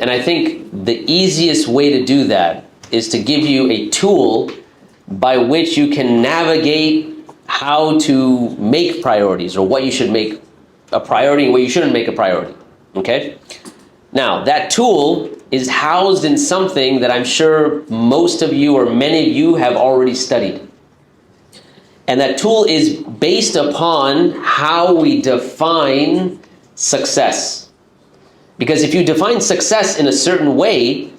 And I think the easiest way to do that is to give you a tool by which you can navigate how to make priorities, or what you should make a priority and what you shouldn't make a priority. Okay? Now, that tool is housed in something that I'm sure most of you or many of you have already studied. And that tool is based upon how we define success. Because if you define success in a certain way,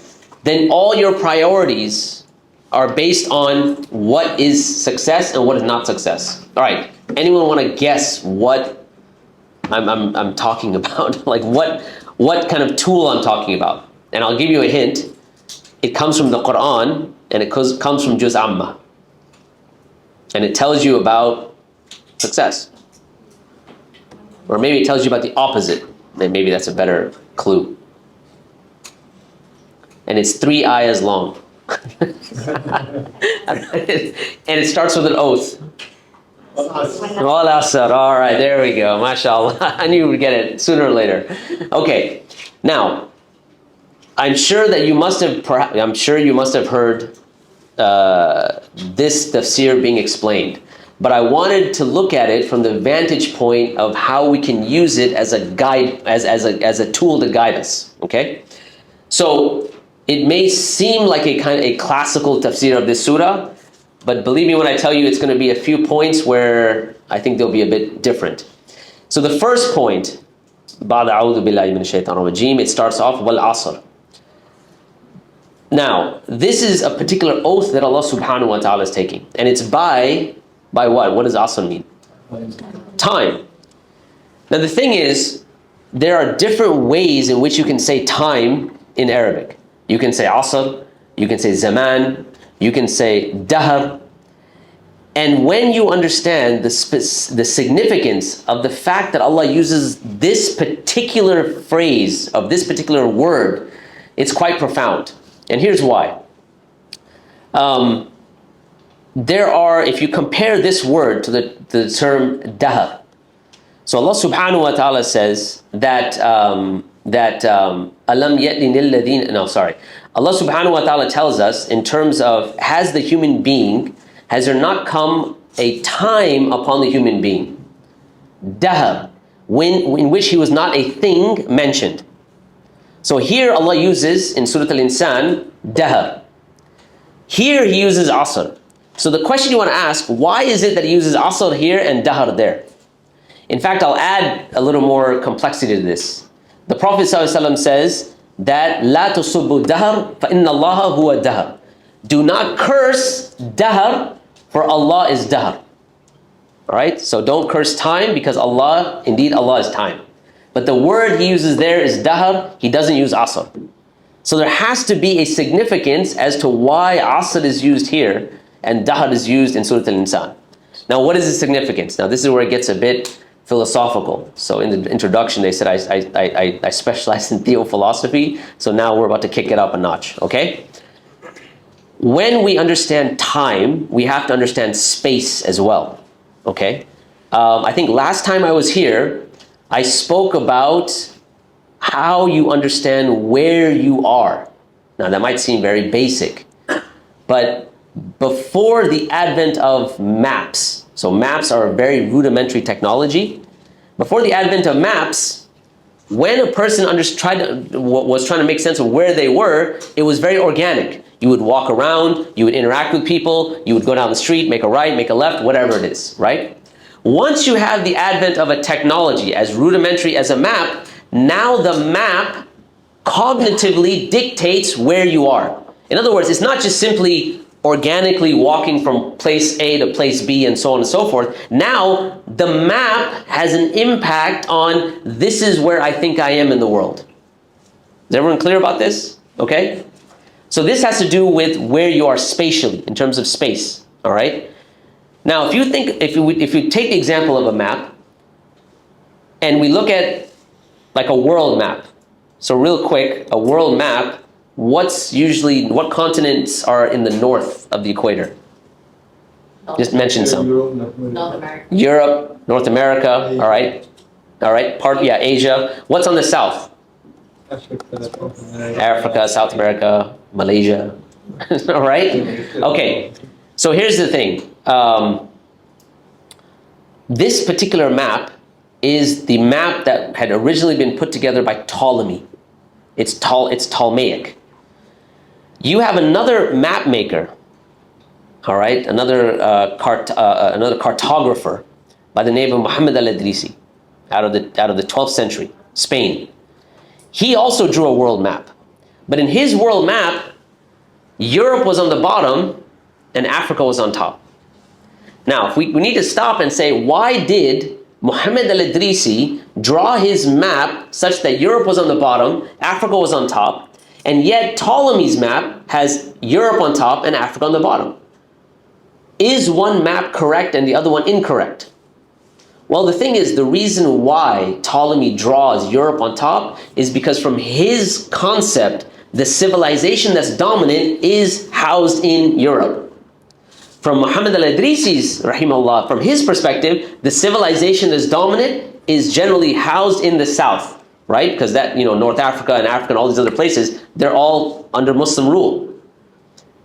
then all your priorities are based on what is success and what is not success. All right, anyone want to guess what I'm talking about? Like what kind of tool I'm talking about? And I'll give you a hint. It comes from the Qur'an, and it comes from Juz Amma. And it tells you about success. Or maybe it tells you about the opposite. And maybe that's a better clue. And it's 3 ayahs long. And it starts with an oath. Al-Asr. All right, there we go. MashaAllah. I knew you would get it sooner or later. Okay. Now, I'm sure you must have heard this tafsir being explained, but I wanted to look at it from the vantage point of how we can use it as a guide, as a tool to guide us. Okay, so it may seem like a classical tafsir of this surah, but believe me when I tell you, it's going to be a few points where I think they'll be a bit different. So the first point, بعد أعوذ بالله من الشيطان الرجيم, it starts off wal asr. Now, this is a particular oath that Allah subhanahu wa ta'ala is taking. And it's by what? What does asr mean? Time. Now the thing is, there are different ways in which you can say time in Arabic. You can say asr, you can say zaman, you can say dahr. And when you understand the significance of the fact that Allah uses this particular phrase, of this particular word, it's quite profound. And here's why. If you compare this word to the term dahr, so Allah subhanahu wa ta'ala says that alam ya'ni lilladhina, no, sorry. Allah subhanahu wa ta'ala tells us in terms of, has there not come a time upon the human being, dahr, in which he was not a thing mentioned. So here Allah uses, in Surah Al-Insan, dahr. Here He uses asr. So the question you want to ask, why is it that He uses asr here and dahr there? In fact, I'll add a little more complexity to this. The Prophet ﷺ says that لا تصبوا الدهر فإن الله هو الدهر. Do not curse dahr, for Allah is dahr. Alright, so don't curse time, because indeed Allah is time. But the word He uses there is dahr, He doesn't use asr. So there has to be a significance as to why asr is used here and dahr is used in Surah Al-Insan. Now what is the significance? Now this is where it gets a bit philosophical. So in the introduction they said I specialize in theophilosophy, so now we're about to kick it up a notch, okay? When we understand time, we have to understand space as well, okay? I think last time I was here, I spoke about how you understand where you are. Now that might seem very basic, but before the advent of maps, so maps are a very rudimentary technology. Before the advent of maps, when a person was trying to make sense of where they were, it was very organic. You would walk around, you would interact with people, you would go down the street, make a right, make a left, whatever it is, right? Once you have the advent of a technology as rudimentary as a map, now the map cognitively dictates where you are. In other words, it's not just simply organically walking from place A to place B and so on and so forth. Now the map has an impact on, this is where I think I am in the world. Is everyone clear about this? Okay? So this has to do with where you are spatially, in terms of space. All right? Now, if you take the example of a map, and we look at like a world map. So real quick, a world map, what continents are in the north of the equator? Just mention some. North America. Europe, North America, all right. Asia. What's on the south? Africa, South America, Malaysia. All right? Okay, so here's the thing. This particular map is the map that had originally been put together by Ptolemy. It's Ptolemaic. You have another map maker, all right, another cartographer by the name of Muhammad al-Idrisi, out of the 12th century, Spain. He also drew a world map, but in his world map, Europe was on the bottom and Africa was on top. Now, if we need to stop and say, why did Muhammad al-Idrisi draw his map such that Europe was on the bottom, Africa was on top, and yet Ptolemy's map has Europe on top and Africa on the bottom? Is one map correct and the other one incorrect? Well, the thing is, the reason why Ptolemy draws Europe on top is because from his concept, the civilization that's dominant is housed in Europe. From Muhammad al-Idrisi's, rahimahullah, from his perspective, the civilization that's dominant is generally housed in the south, right? Because that, North Africa and Africa and all these other places, they're all under Muslim rule.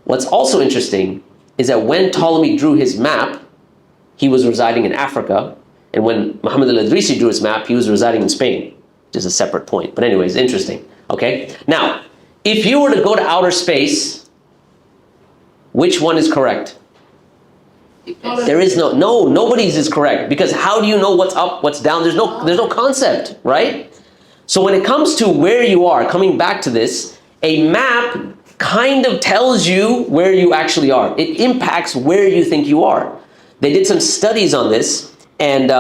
What's also interesting is that when Ptolemy drew his map, he was residing in Africa, and when Muhammad al-Idrisi drew his map, he was residing in Spain, which is a separate point. But anyways, interesting, okay? Now, if you were to go to outer space, which one is correct? There is nobody's is correct, because how do you know what's up, what's down? There's no concept, right? So when it comes to where you are, coming back to this, a map kind of tells you where you actually are. It impacts where you think you are. They did some studies on this, and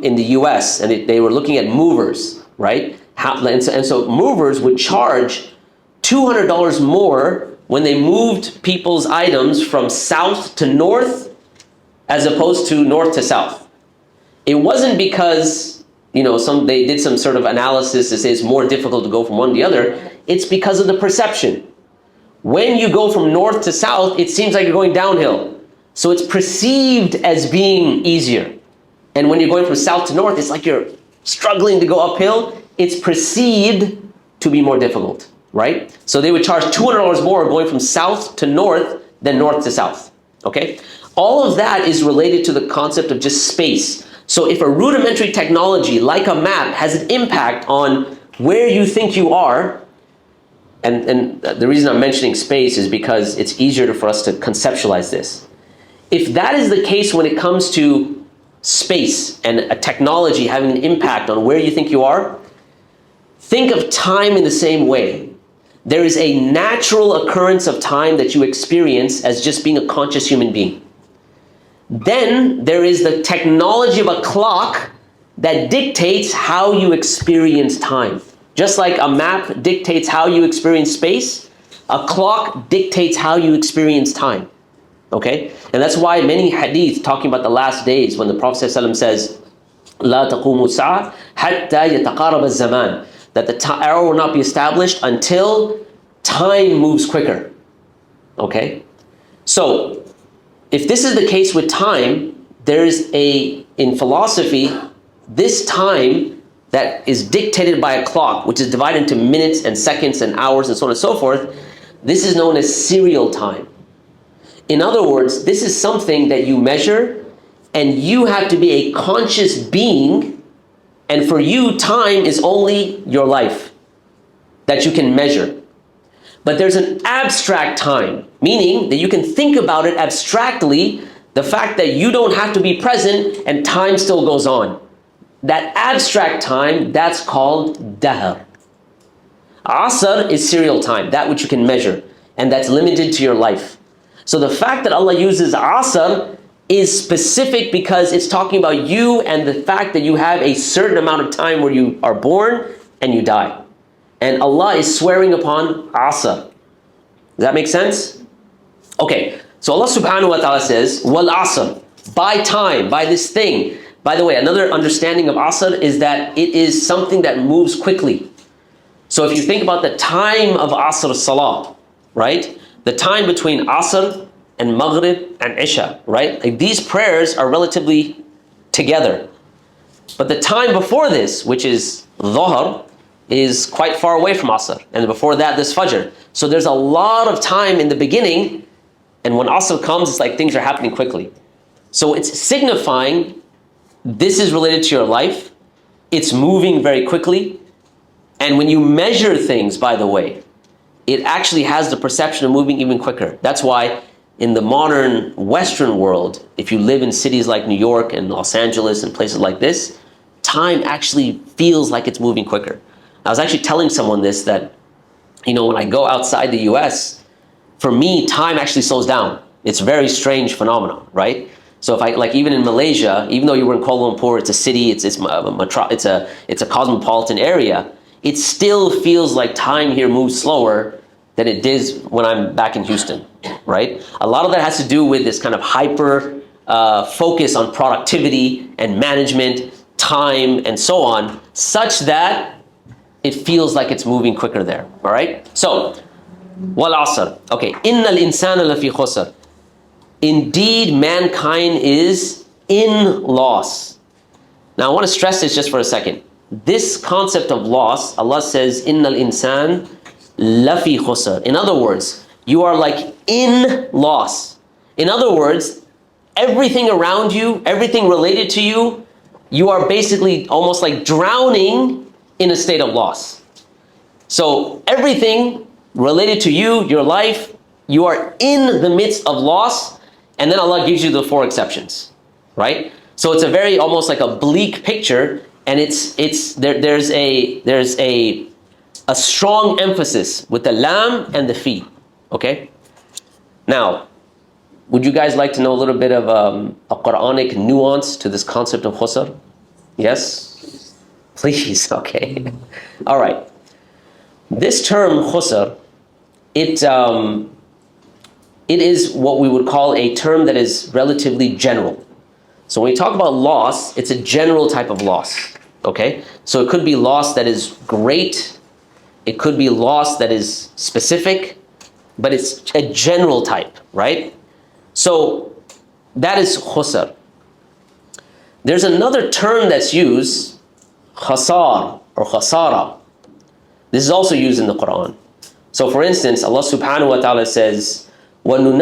in the US, and they were looking at movers, right? And so movers would charge $200 more when they moved people's items from south to north as opposed to north to south. It wasn't because they did some sort of analysis to say it's more difficult to go from one to the other. It's because of the perception. When you go from north to south, it seems like you're going downhill. So it's perceived as being easier. And when you're going from south to north, it's like you're struggling to go uphill. It's perceived to be more difficult, right? So they would charge $200 more going from south to north than north to south, okay? All of that is related to the concept of just space. So if a rudimentary technology like a map has an impact on where you think you are, and the reason I'm mentioning space is because it's easier for us to conceptualize this. If that is the case when it comes to space and a technology having an impact on where you think you are, think of time in the same way. There is a natural occurrence of time that you experience as just being a conscious human being. Then there is the technology of a clock that dictates how you experience time. Just like a map dictates how you experience space, a clock dictates how you experience time. Okay? And that's why many hadith talking about the last days, when the Prophet ﷺ says, لا تقوم الساعة حتى يتقارب الزمان, that the hour will not be established until time moves quicker. Okay? So, if this is the case with time, in philosophy, this time that is dictated by a clock, which is divided into minutes and seconds and hours and so on and so forth, this is known as serial time. In other words, this is something that you measure, and you have to be a conscious being, and for you, time is only your life that you can measure. But there's an abstract time, meaning that you can think about it abstractly, the fact that you don't have to be present and time still goes on. That abstract time, that's called dahr. Asr is serial time, that which you can measure, and that's limited to your life. So the fact that Allah uses Asr is specific because it's talking about you and the fact that you have a certain amount of time where you are born and you die. And Allah is swearing upon Asr. Does that make sense? Okay, so Allah subhanahu wa ta'ala says, Wal Asr, by time, by this thing. By the way, another understanding of Asr is that it is something that moves quickly. So if you think about the time of Asr Salah, right? The time between Asr and Maghrib and Isha, right? Like these prayers are relatively together. But the time before this, which is Dhuhr, is quite far away from Asr. And before that, this Fajr. So there's a lot of time in the beginning, and when Asr comes, it's like things are happening quickly. So it's signifying this is related to your life. It's moving very quickly. And when you measure things, by the way, it actually has the perception of moving even quicker. That's why in the modern Western world, if you live in cities like New York and Los Angeles and places like this, time actually feels like it's moving quicker. I was actually telling someone this, that, when I go outside the US, for me, time actually slows down. It's a very strange phenomenon, right? So if I, like even in Malaysia, even though you were in Kuala Lumpur, it's a city, it's a cosmopolitan area, it still feels like time here moves slower than it did when I'm back in Houston, right? A lot of that has to do with this kind of hyper focus on productivity and management, time, and so on, such that it feels like it's moving quicker there, all right? So, wal asr, okay, innal insana lafi khusr. Indeed, mankind is in loss. Now, I want to stress this just for a second. This concept of loss, Allah says, innal insan lafi khusr. In other words, you are like in loss. In other words, everything around you, everything related to you, you are basically almost like drowning in a state of loss. So everything related to you, your life, you are in the midst of loss, and then Allah gives you the 4 exceptions, right? So it's a very almost like a bleak picture, and there's a strong emphasis with the lam and the fi, okay? Now, would you guys like to know a little bit of a Qur'anic nuance to this concept of khusr? Yes? Please, okay. All right. This term khusr, it is what we would call a term that is relatively general. So when we talk about loss, it's a general type of loss, okay? So it could be loss that is great, it could be loss that is specific, but it's a general type, right? So that is khusr. There's another term that's used, khasar or khasarah. This is also used in the Qur'an. So for instance, Allah subhanahu wa ta'ala says, where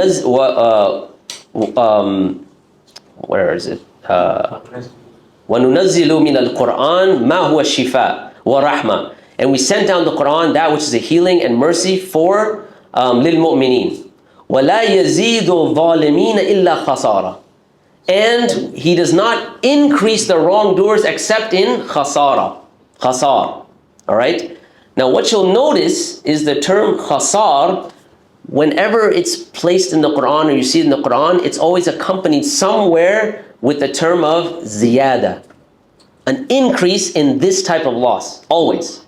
is it? وَنُنَزِّلُ مِنَ الْقُرْآنِ مَا هُوَ الشِّفَاء وَرَحْمَةٌ. And we sent down the Qur'an, that which is a healing and mercy for لِلْمُؤْمِنِينَ وَلَا يَزِيدُ الظَّالِمِينَ إِلَّا خَسَارًا. And He does not increase the wrongdoers except in khasarah. Khasar. All right? Now what you'll notice is the term khasar, whenever it's placed in the Qur'an or you see it in the Qur'an, it's always accompanied somewhere with the term of ziyada. An increase in this type of loss, always.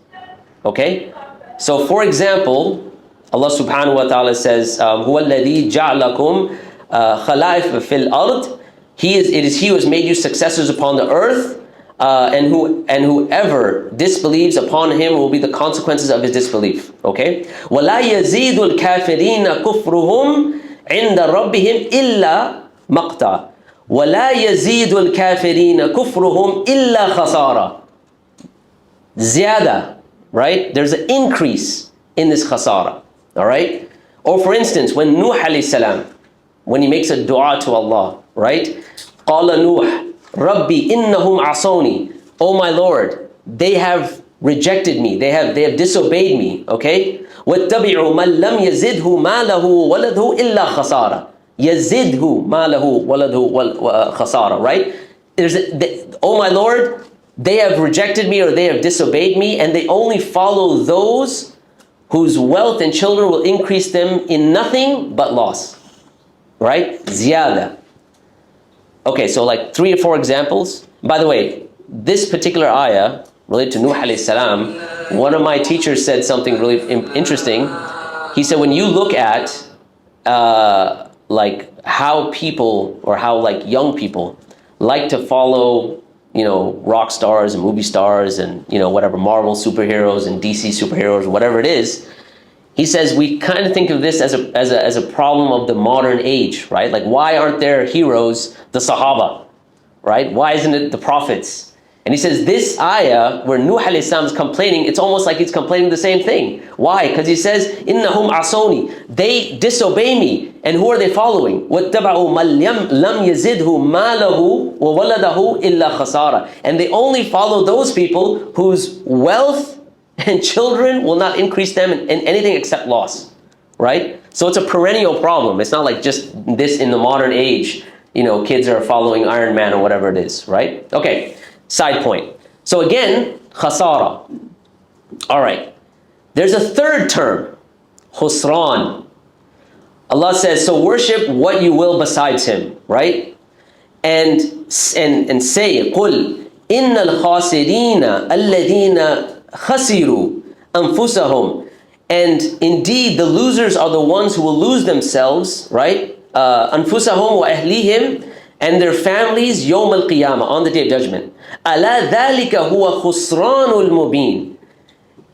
Okay? So for example, Allah subhanahu wa ta'ala says, هُوَ الَّذِي جَعْلَكُمْ خَلَائِفَ فِي الْأَرْضِ. It is He who has made you successors upon the earth, and whoever disbelieves, upon him will be the consequences of his disbelief. Okay? وَلَا يَزِيدُ الْكَافِرِينَ كُفْرُهُمْ عِنْدَ رَبِّهِمْ إِلَّا مَقْتًا وَلَا يَزِيدُ الْكَافِرِينَ كُفْرُهُمْ إِلَّا خَسَارًا. Ziyada, right? There's an increase in this khasara. All right? Or for instance, when Nuh alayhi salam, when he makes a dua to Allah, right? قَالَ نُوحٍ Rabbi innahum asawni. Oh my Lord, they have rejected me. They have disobeyed me. Okay? وَاتَّبِعُوا مَنْ لَمْ يَزِدْهُ مَالَهُ وَلَدْهُ إِلَّا خَسَارًا. يَزِدْهُ مَالَهُ وَلَدْهُ خَسَارًا. Right? Oh my Lord, they have rejected me or they have disobeyed me, and they only follow those whose wealth and children will increase them in nothing but loss. Right? Ziyada. Okay, so like 3 or 4 examples. By the way, this particular ayah related to Nuh alayhi salam, one of my teachers said something really interesting. He said, when you look at like how people, or how like young people like to follow, rock stars and movie stars and whatever, Marvel superheroes and DC superheroes, whatever it is, he says we kind of think of this as a problem of the modern age, right? Like, why aren't there heroes, the Sahaba, right? Why isn't it the prophets? And he says this ayah, where Nuh alayhi salam is complaining, it's almost like he's complaining the same thing. Why? Because he says, إِنَّهُمْ عَصَوْنِي, they disobey me. And who are they following? وَاتَّبَعُوا مَنْ لَمْ يَزِدْهُ مَالَهُ وَوَلَدَهُ إِلَّا خَسَارًا. And they only follow those people whose wealth and children will not increase them in anything except loss. Right? So it's a perennial problem. It's not like just this in the modern age, kids are following Iron Man or whatever it is, right? Okay. Side point. So again, khasarah. All right. There's a third term, khusran. Allah says, so worship what you will besides Him, right? And say, قُلْ إِنَّ الْخَاسِرِينَ الَّذِينَ خَسِرُوا أَنفُسَهُمْ. And indeed, the losers are the ones who will lose themselves, right? أَنفُسَهُمْ وَأَهْلِيهِمْ, and their families, يوم القيامة, on the day of judgment. أَلَا ذَلِكَ هُوَ خُسْرَانُ الْمُبِينَ.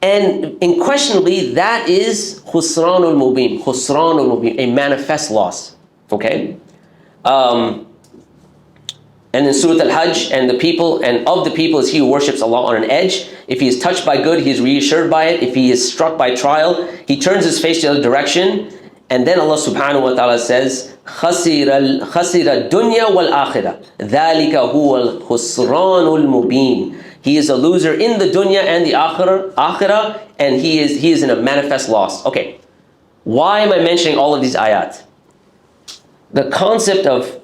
And unquestionably, that is خُسْرَانُ الْمُبِينَ, خُسْرَانُ الْمُبِينَ, a manifest loss. Okay? And in Surah Al-Hajj, and of the people is he who worships Allah on an edge. If he is touched by good, he is reassured by it. If he is struck by trial, he turns his face to the other direction. And then Allah subhanahu wa ta'ala says, خَسِرَ الدُّنْيَا وَالْآخِرَةِ ذَلِكَ هُوَ الْخُسْرَانُ الْمُبِينَ. He is a loser in the dunya and the akhirah, and he is in a manifest loss. Okay, why am I mentioning all of these ayat? The concept of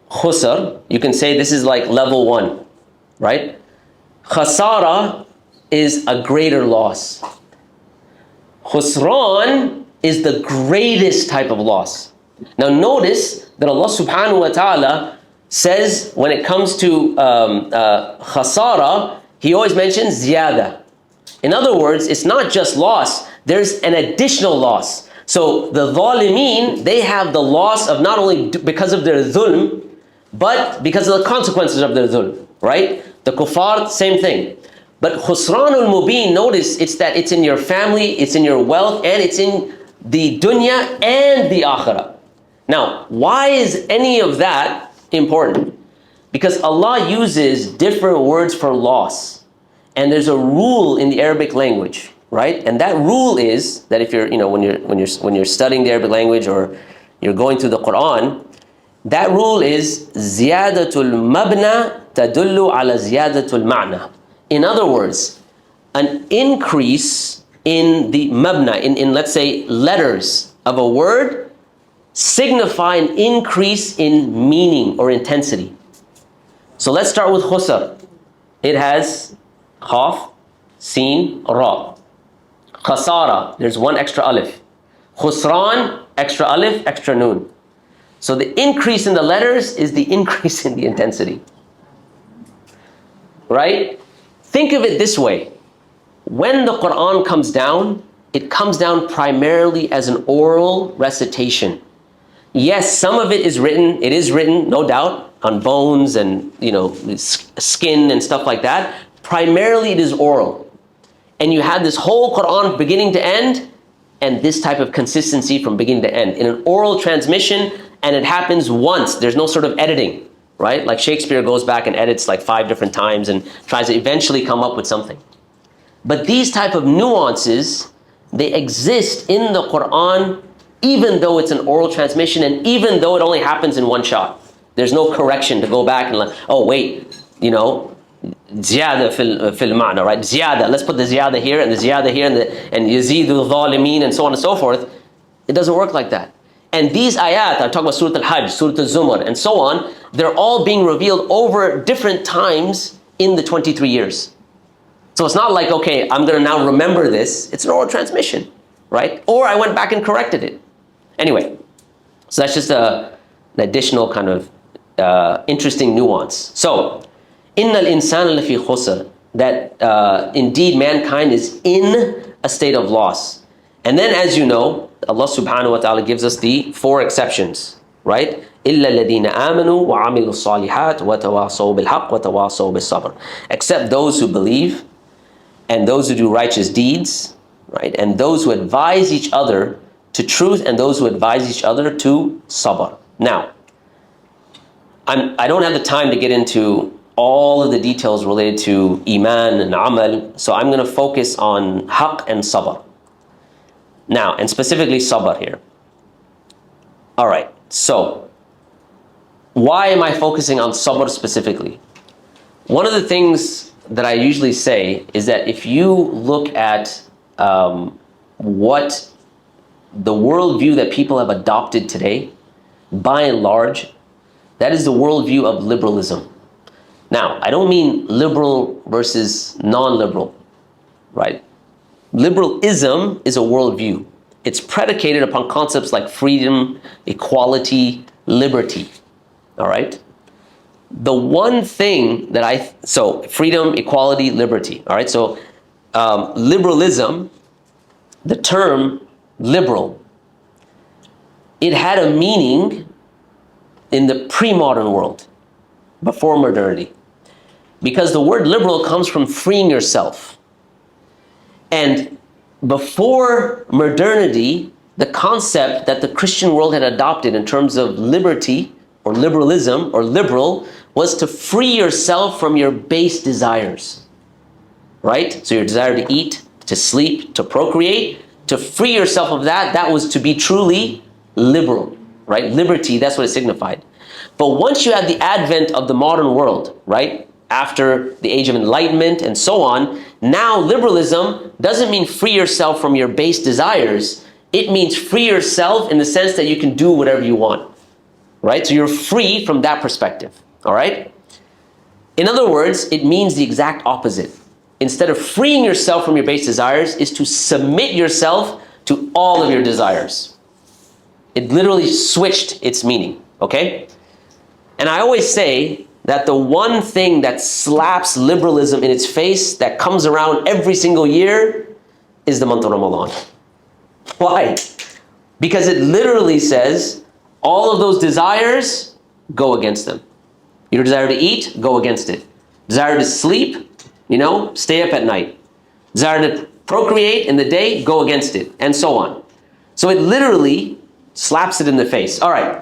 khusr, you can say this is like level 1, right? Khasara is a greater loss. Khusran is the greatest type of loss. Now notice that Allah subhanahu wa ta'ala says when it comes to khasara, He always mentions ziyada. In other words, it's not just loss, there's an additional loss. So the zalimeen, they have the loss of not only because of their dhulm, but because of the consequences of their dhulm, right? The kuffar, same thing. But khusranul mubin, notice it's in your family, it's in your wealth, and it's in the dunya and the akhirah. Now, why is any of that important? Because Allah uses different words for loss. And there's a rule in the Arabic language, right? And that rule is that if you're, when you're studying the Arabic language or you're going through the Qur'an, that rule is ziyadatul mabna tadullu ala ziyadatul ma'na. In other words, an increase in the mabna, in let's say letters of a word, signify an increase in meaning or intensity. So let's start with khusr. It has khaf, sin, ra. Khasara, there's one extra alif. Khusran, extra alif, extra noon. So the increase in the letters is the increase in the intensity. Right? Think of it this way. When the Qur'an comes down, it comes down primarily as an oral recitation. Yes, some of it is written, no doubt, on bones and skin and stuff like that. Primarily it is oral. And you have this whole Qur'an beginning to end, and this type of consistency from beginning to end. In an oral transmission, and it happens once, there's no sort of editing, right? Like Shakespeare goes back and edits like 5 different times and tries to eventually come up with something. But these type of nuances, they exist in the Qur'an, even though it's an oral transmission and even though it only happens in one shot. There's no correction to go back and like, oh wait, ziyada fil ma'na, right? Ziyada, let's put the ziyada here and the ziyada here and yazidul zalimeen and so on and so forth. It doesn't work like that. And these ayat, I talk about Surah Al-Hajj, Surah Al-Zumar, and so on, they're all being revealed over different times in the 23 years. So it's not like, okay, I'm going to now remember this. It's an oral transmission, right? Or I went back and corrected it. Anyway, so that's just an additional kind of interesting nuance. So, إِنَّ الْإِنسَانَ لَفِي خُسْرٍ, that indeed mankind is in a state of loss. And then, as you know, Allah subhanahu wa ta'ala gives us the 4 exceptions, right? إِلَّا الَّذِينَ آمَنُوا وَعَمِلُوا الصَّالِحَاتِ وَتَوَاصَوْا بِالْحَقِّ وَتَوَاصَوْا بِالصَّبْرِ. Except those who believe and those who do righteous deeds, right? And those who advise each other to truth and those who advise each other to sabr. Now, I don't have the time to get into all of the details related to iman and amal. So I'm going to focus on haqq and sabr. Now, and specifically sabr here. All right, so why am I focusing on sabr specifically? One of the things that I usually say is that if you look at what the worldview that people have adopted today, by and large, that is the worldview of liberalism. Now, I don't mean liberal versus non-liberal, right? Liberalism is a worldview. It's predicated upon concepts like freedom, equality, liberty, all right? The one thing that so freedom, equality, liberty, all right? So liberalism, the term liberal, it had a meaning in the pre-modern world, before modernity. Because the word liberal comes from freeing yourself. And before modernity, the concept that the Christian world had adopted in terms of liberty or liberalism or liberal was to free yourself from your base desires, right? So your desire to eat, to sleep, to procreate, to free yourself of that, that was to be truly liberal, right? Liberty, that's what it signified. But once you had the advent of the modern world, right? After the age of enlightenment and so on, now liberalism doesn't mean free yourself from your base desires. It means free yourself in the sense that you can do whatever you want, right? So you're free from that perspective, all right? In other words, it means the exact opposite. Instead of freeing yourself from your base desires, is to submit yourself to all of your desires. It literally switched its meaning, okay? And I always say that the one thing that slaps liberalism in its face, that comes around every single year, is the month of Ramadan. Why? Because it literally says, all of those desires, go against them. Your desire to eat, go against it. Desire to sleep, stay up at night. Desire to procreate in the day, go against it, and so on. So it literally slaps it in the face. All right.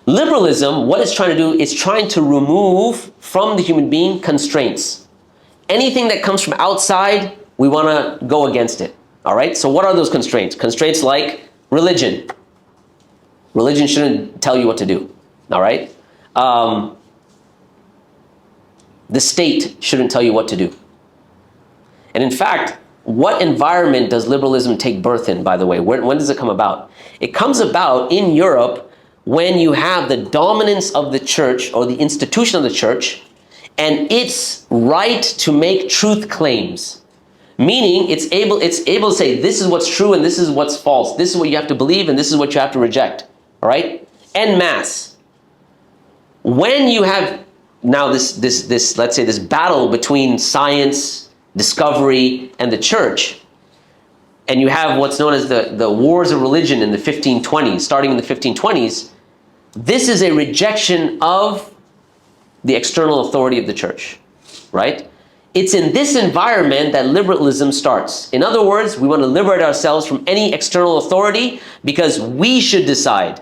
Liberalism, what it's trying to do is trying to remove from the human being constraints. Anything that comes from outside, we want to go against it. All right? So what are those constraints? Constraints like religion. Religion shouldn't tell you what to do. All right? The state shouldn't tell you what to do. And in fact, what environment does liberalism take birth in, by the way? When does it come about? It comes about in Europe when you have the dominance of the church or the institution of the church and its right to make truth claims. Meaning it's able to say, this is what's true and this is what's false. This is what you have to believe and this is what you have to reject. All right? En masse. When you have now this let's say this battle between science, discovery, and the church, and you have what's known as the wars of religion in the 1520s, starting in the 1520s, this is a rejection of the external authority of the church, right? It's in this environment that liberalism starts. In other words, we want to liberate ourselves from any external authority because we should decide.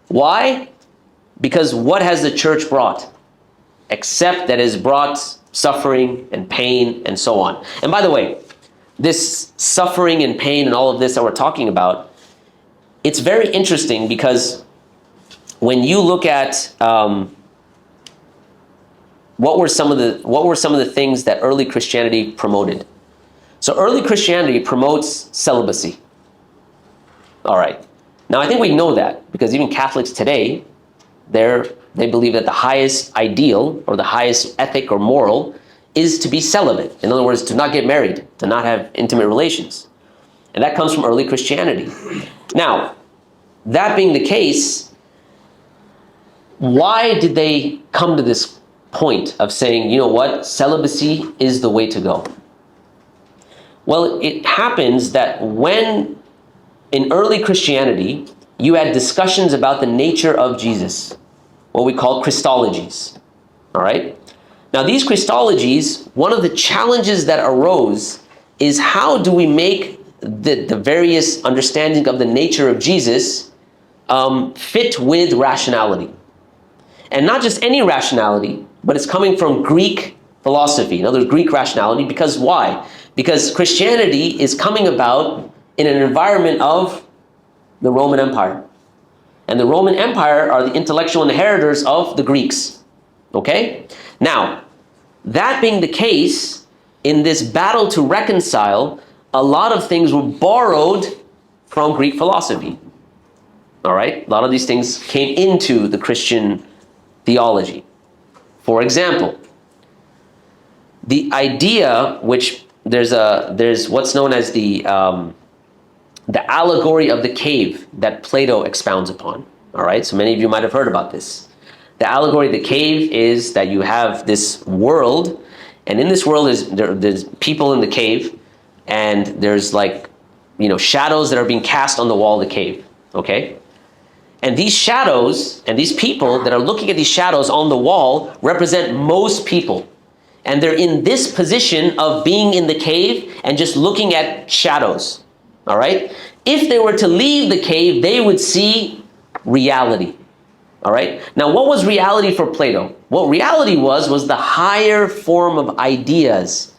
Why? Because what has the church brought? Except that it has brought suffering and pain and so on. And by the way, this suffering and pain and all of this that we're talking about, it's very interesting because when you look at what were some of the things that early Christianity promoted? So early Christianity promotes celibacy. All right. Now I think we know that because even Catholics today, they believe that the highest ideal or the highest ethic or moral is to be celibate. In other words, to not get married, to not have intimate relations. And that comes from early Christianity. Now, that being the case, why did they come to this point of saying, you know what, celibacy is the way to go? Well, it happens that when in early Christianity, you had discussions about the nature of Jesus, what we call Christologies, all right? Now these Christologies, one of the challenges that arose is how do we make the various understanding of the nature of Jesus fit with rationality? And not just any rationality, but it's coming from Greek philosophy. In other words, Greek rationality. Because why? Because Christianity is coming about in an environment of the Roman Empire. And the Roman Empire are the intellectual inheritors of the Greeks. Okay? Now, that being the case, in this battle to reconcile, a lot of things were borrowed from Greek philosophy. All right? A lot of these things came into the Christian theology. For example, the idea, which there's what's known as the allegory of the cave that Plato expounds upon. All right, so many of you might have heard about this. The allegory of the cave is that you have this world, and in this world there's people in the cave, and there's like, shadows that are being cast on the wall of the cave. Okay, and these shadows and these people that are looking at these shadows on the wall represent most people. And they're in this position of being in the cave and just looking at shadows. All right? If they were to leave the cave, they would see reality. All right? Now, what was reality for Plato? What reality was the higher form of ideas.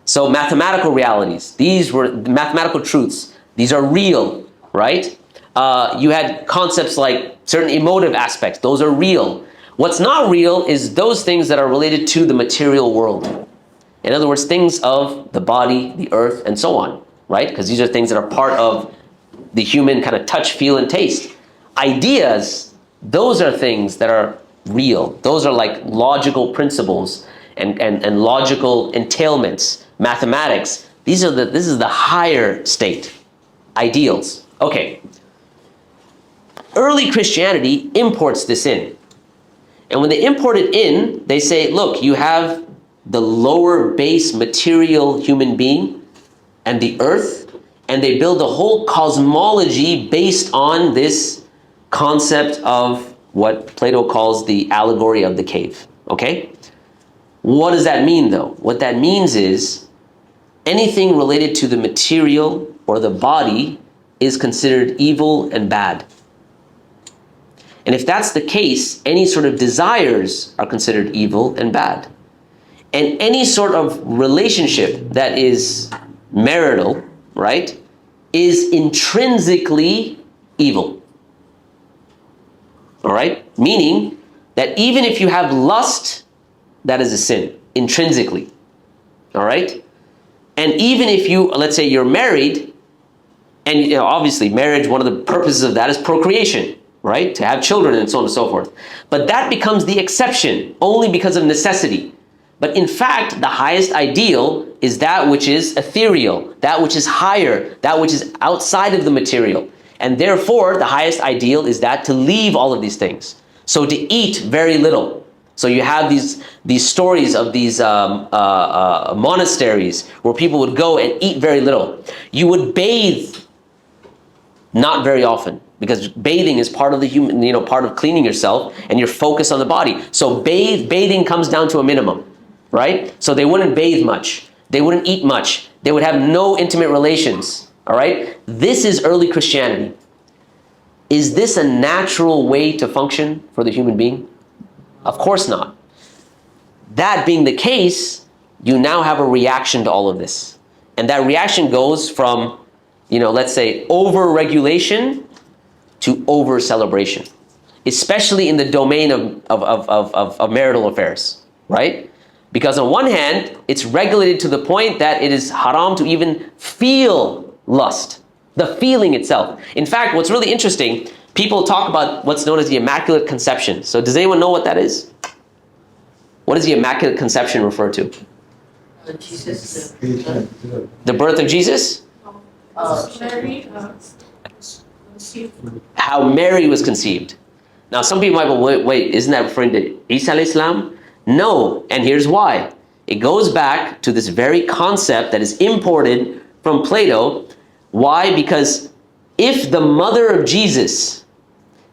So mathematical realities. These were mathematical truths. These are real, right? You had concepts like certain emotive aspects. Those are real. What's not real is those things that are related to the material world. In other words, things of the body, the earth, and so on, right? Because these are things that are part of the human kind of touch, feel, and taste. Ideas, those are things that are real. Those are like logical principles and logical entailments, mathematics. This is the higher state, ideals. Okay. Early Christianity imports this in. And when they import it in, they say, look, you have the lower base material human being and the earth, and they build a whole cosmology based on this concept of what Plato calls the allegory of the cave. Okay? What does that mean, though? What that means is anything related to the material or the body is considered evil and bad. And if that's the case, any sort of desires are considered evil and bad. And any sort of relationship that is marital, right, is intrinsically evil. All right? Meaning that even if you have lust, that is a sin, intrinsically. All right? And even if you, let's say you're married, and obviously marriage, one of the purposes of that is procreation. Right? To have children and so on and so forth. But that becomes the exception only because of necessity. But in fact, the highest ideal is that which is ethereal, that which is higher, that which is outside of the material. And therefore, the highest ideal is that to leave all of these things. So to eat very little. So you have these stories of these monasteries where people would go and eat very little. You would bathe not very often, because bathing is part of the human, part of cleaning yourself, and you're focused on the body. So bathing comes down to a minimum, right? So they wouldn't bathe much. They wouldn't eat much. They would have no intimate relations, all right? This is early Christianity. Is this a natural way to function for the human being? Of course not. That being the case, you now have a reaction to all of this. And that reaction goes from, let's say over-regulation to over-celebration, especially in the domain of marital affairs, right? Because on one hand, it's regulated to the point that it is haram to even feel lust, the feeling itself. In fact, what's really interesting, people talk about what's known as the Immaculate Conception. So does anyone know what that is? What does the Immaculate Conception refer to? Jesus. The birth of Jesus? How Mary was conceived. Now some people might go, wait, isn't that referring to Isa alayhi salam? No, and here's why. It goes back to this very concept that is imported from Plato. Why? Because if the mother of Jesus,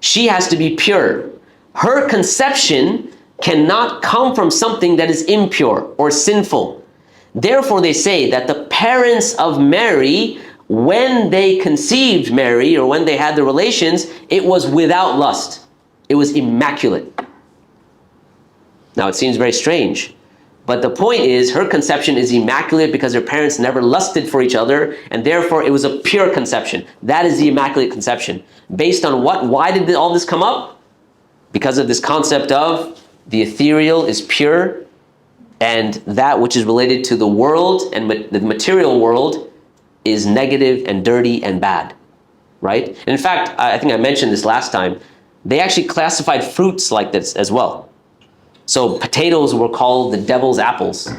she has to be pure. Her conception cannot come from something that is impure or sinful. Therefore, they say that the parents of Mary, when they conceived Mary or when they had the relations, it was without lust. It was immaculate. Now it seems very strange, but the point is her conception is immaculate because her parents never lusted for each other, and therefore it was a pure conception. That is the immaculate conception. Based on what? Why did all this come up? Because of this concept of the ethereal is pure, and that which is related to the world and the material world is negative and dirty and bad, right? And in fact, I think I mentioned this last time, they actually classified fruits like this as well. So potatoes were called the devil's apples.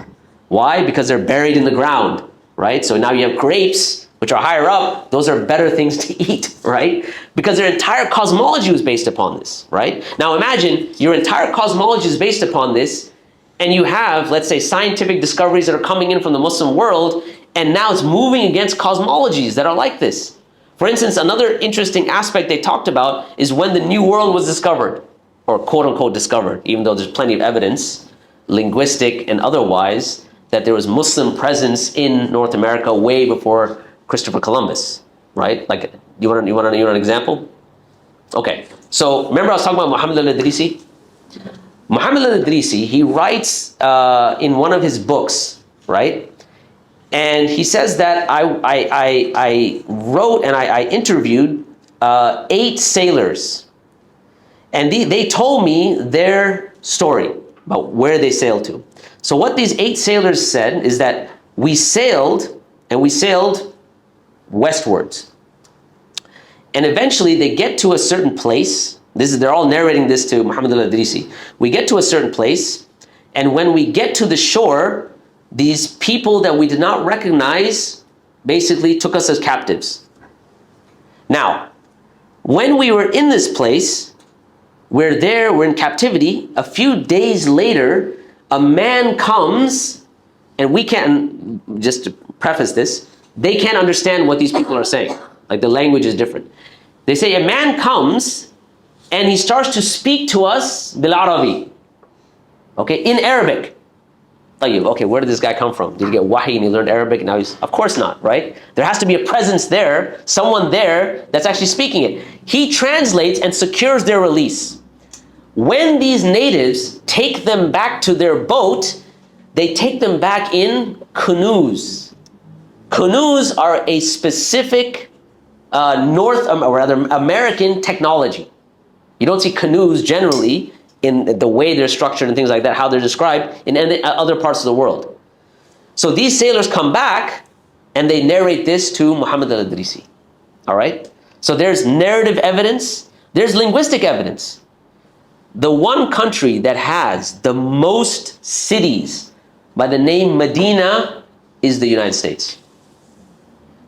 Why? Because they're buried in the ground, right? So now you have grapes, which are higher up. Those are better things to eat, right? Because their entire cosmology was based upon this, right? Now imagine your entire cosmology is based upon this, and you have, let's say, scientific discoveries that are coming in from the Muslim world, and now it's moving against cosmologies that are like this. For instance, another interesting aspect they talked about is when the New World was discovered, or quote-unquote discovered, even though there's plenty of evidence, linguistic and otherwise, that there was Muslim presence in North America way before Christopher Columbus, right? Like, you want an example? Okay, so remember I was talking about Muhammad al-Idrisi? Muhammad al-Idrisi, he writes in one of his books, right? And he says that I wrote and I interviewed 8 sailors. And they told me their story about where they sailed to. So what these 8 sailors said is that we sailed, and we sailed westwards. And eventually they get to a certain place. They're all narrating this to Muhammad al-Idrisi. We get to a certain place, and when we get to the shore, these people that we did not recognize basically took us as captives. Now, when we were in this place, we're in captivity. A few days later, a man comes, and we can't, just to preface this, they can't understand what these people are saying. Like, the language is different. They say a man comes, and he starts to speak to us bil Arabi, okay, in Arabic. Okay, where did this guy come from? Did he get wahi and he learned Arabic? Now he's, of course not, right? There has to be a presence there, someone there that's actually speaking it. He translates and secures their release. When these natives take them back to their boat, they take them back in canoes. Canoes are a specific American technology. You don't see canoes generally in the way they're structured and things like that, how they're described in other parts of the world. So these sailors come back and they narrate this to Muhammad al-Idrisi. All right? So there's narrative evidence, there's linguistic evidence. The one country that has the most cities by the name Medina is the United States.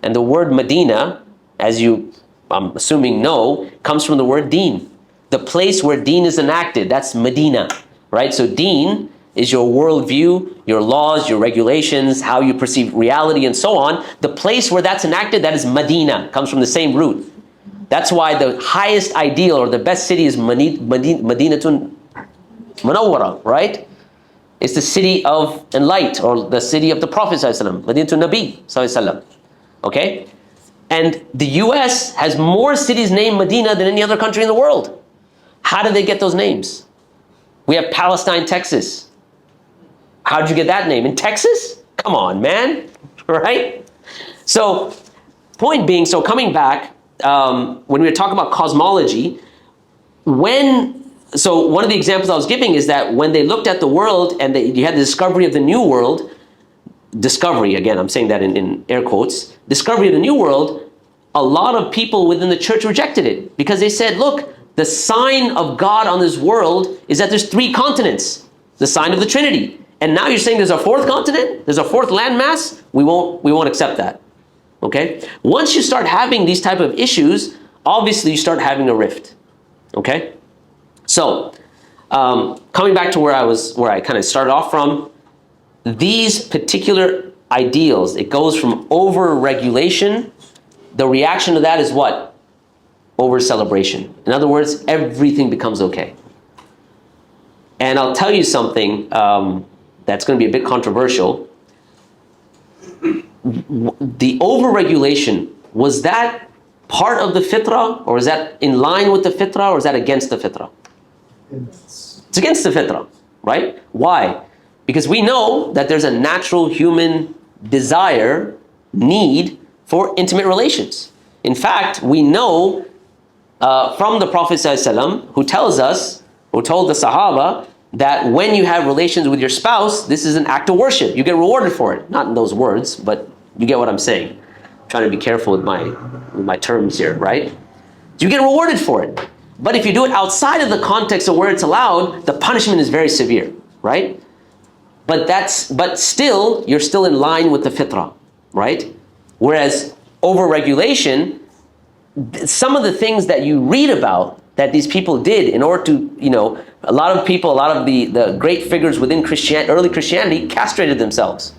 And the word Medina, as you, I'm assuming, know, comes from the word deen. The place where deen is enacted, that's Medina, right? So deen is your worldview, your laws, your regulations, how you perceive reality, and so on. The place where that's enacted, that is Medina, comes from the same root. That's why the highest ideal or the best city is Madinatun Munawwara, right? It's the city of light, or the city of the Prophet ﷺ, Madinatun Nabi ﷺ. Okay? And the US has more cities named Medina than any other country in the world. How did they get those names? We have Palestine, Texas. How did you get that name? In Texas? Come on, man. Right? So, point being, so coming back, when we were talking about cosmology, so one of the examples I was giving is that when they looked at the world and you had the discovery of the new world, discovery, again, I'm saying that in air quotes, discovery of the new world, a lot of people within the church rejected it because they said, look, the sign of God on this world is that there's 3 continents, the sign of the Trinity. And now you're saying there's a 4th continent, there's a 4th landmass? We won't accept that. Okay? Once you start having these type of issues, obviously you start having a rift. Okay? So, coming back to where I kind of started off from, these particular ideals, it goes from over-regulation. The reaction to that is what? Over-celebration. In other words, everything becomes okay. And I'll tell you something that's going to be a bit controversial. The over-regulation, was that part of the fitrah, or is that in line with the fitrah, or is that against the fitrah? It's against the fitrah. right? Why? Because we know that there's a natural human desire, need for intimate relations. In fact, we know from the Prophet ﷺ, who tells us, who told the Sahaba, that when you have relations with your spouse, this is an act of worship. You get rewarded for it. Not in those words, but you get what I'm saying. I'm trying to be careful with my terms here, right? You get rewarded for it. But if you do it outside of the context of where it's allowed, the punishment is very severe, right? But still, you're still in line with the fitrah, right? Whereas overregulation, some of the things that you read about that these people did in order to, a lot of the great figures within early Christianity castrated themselves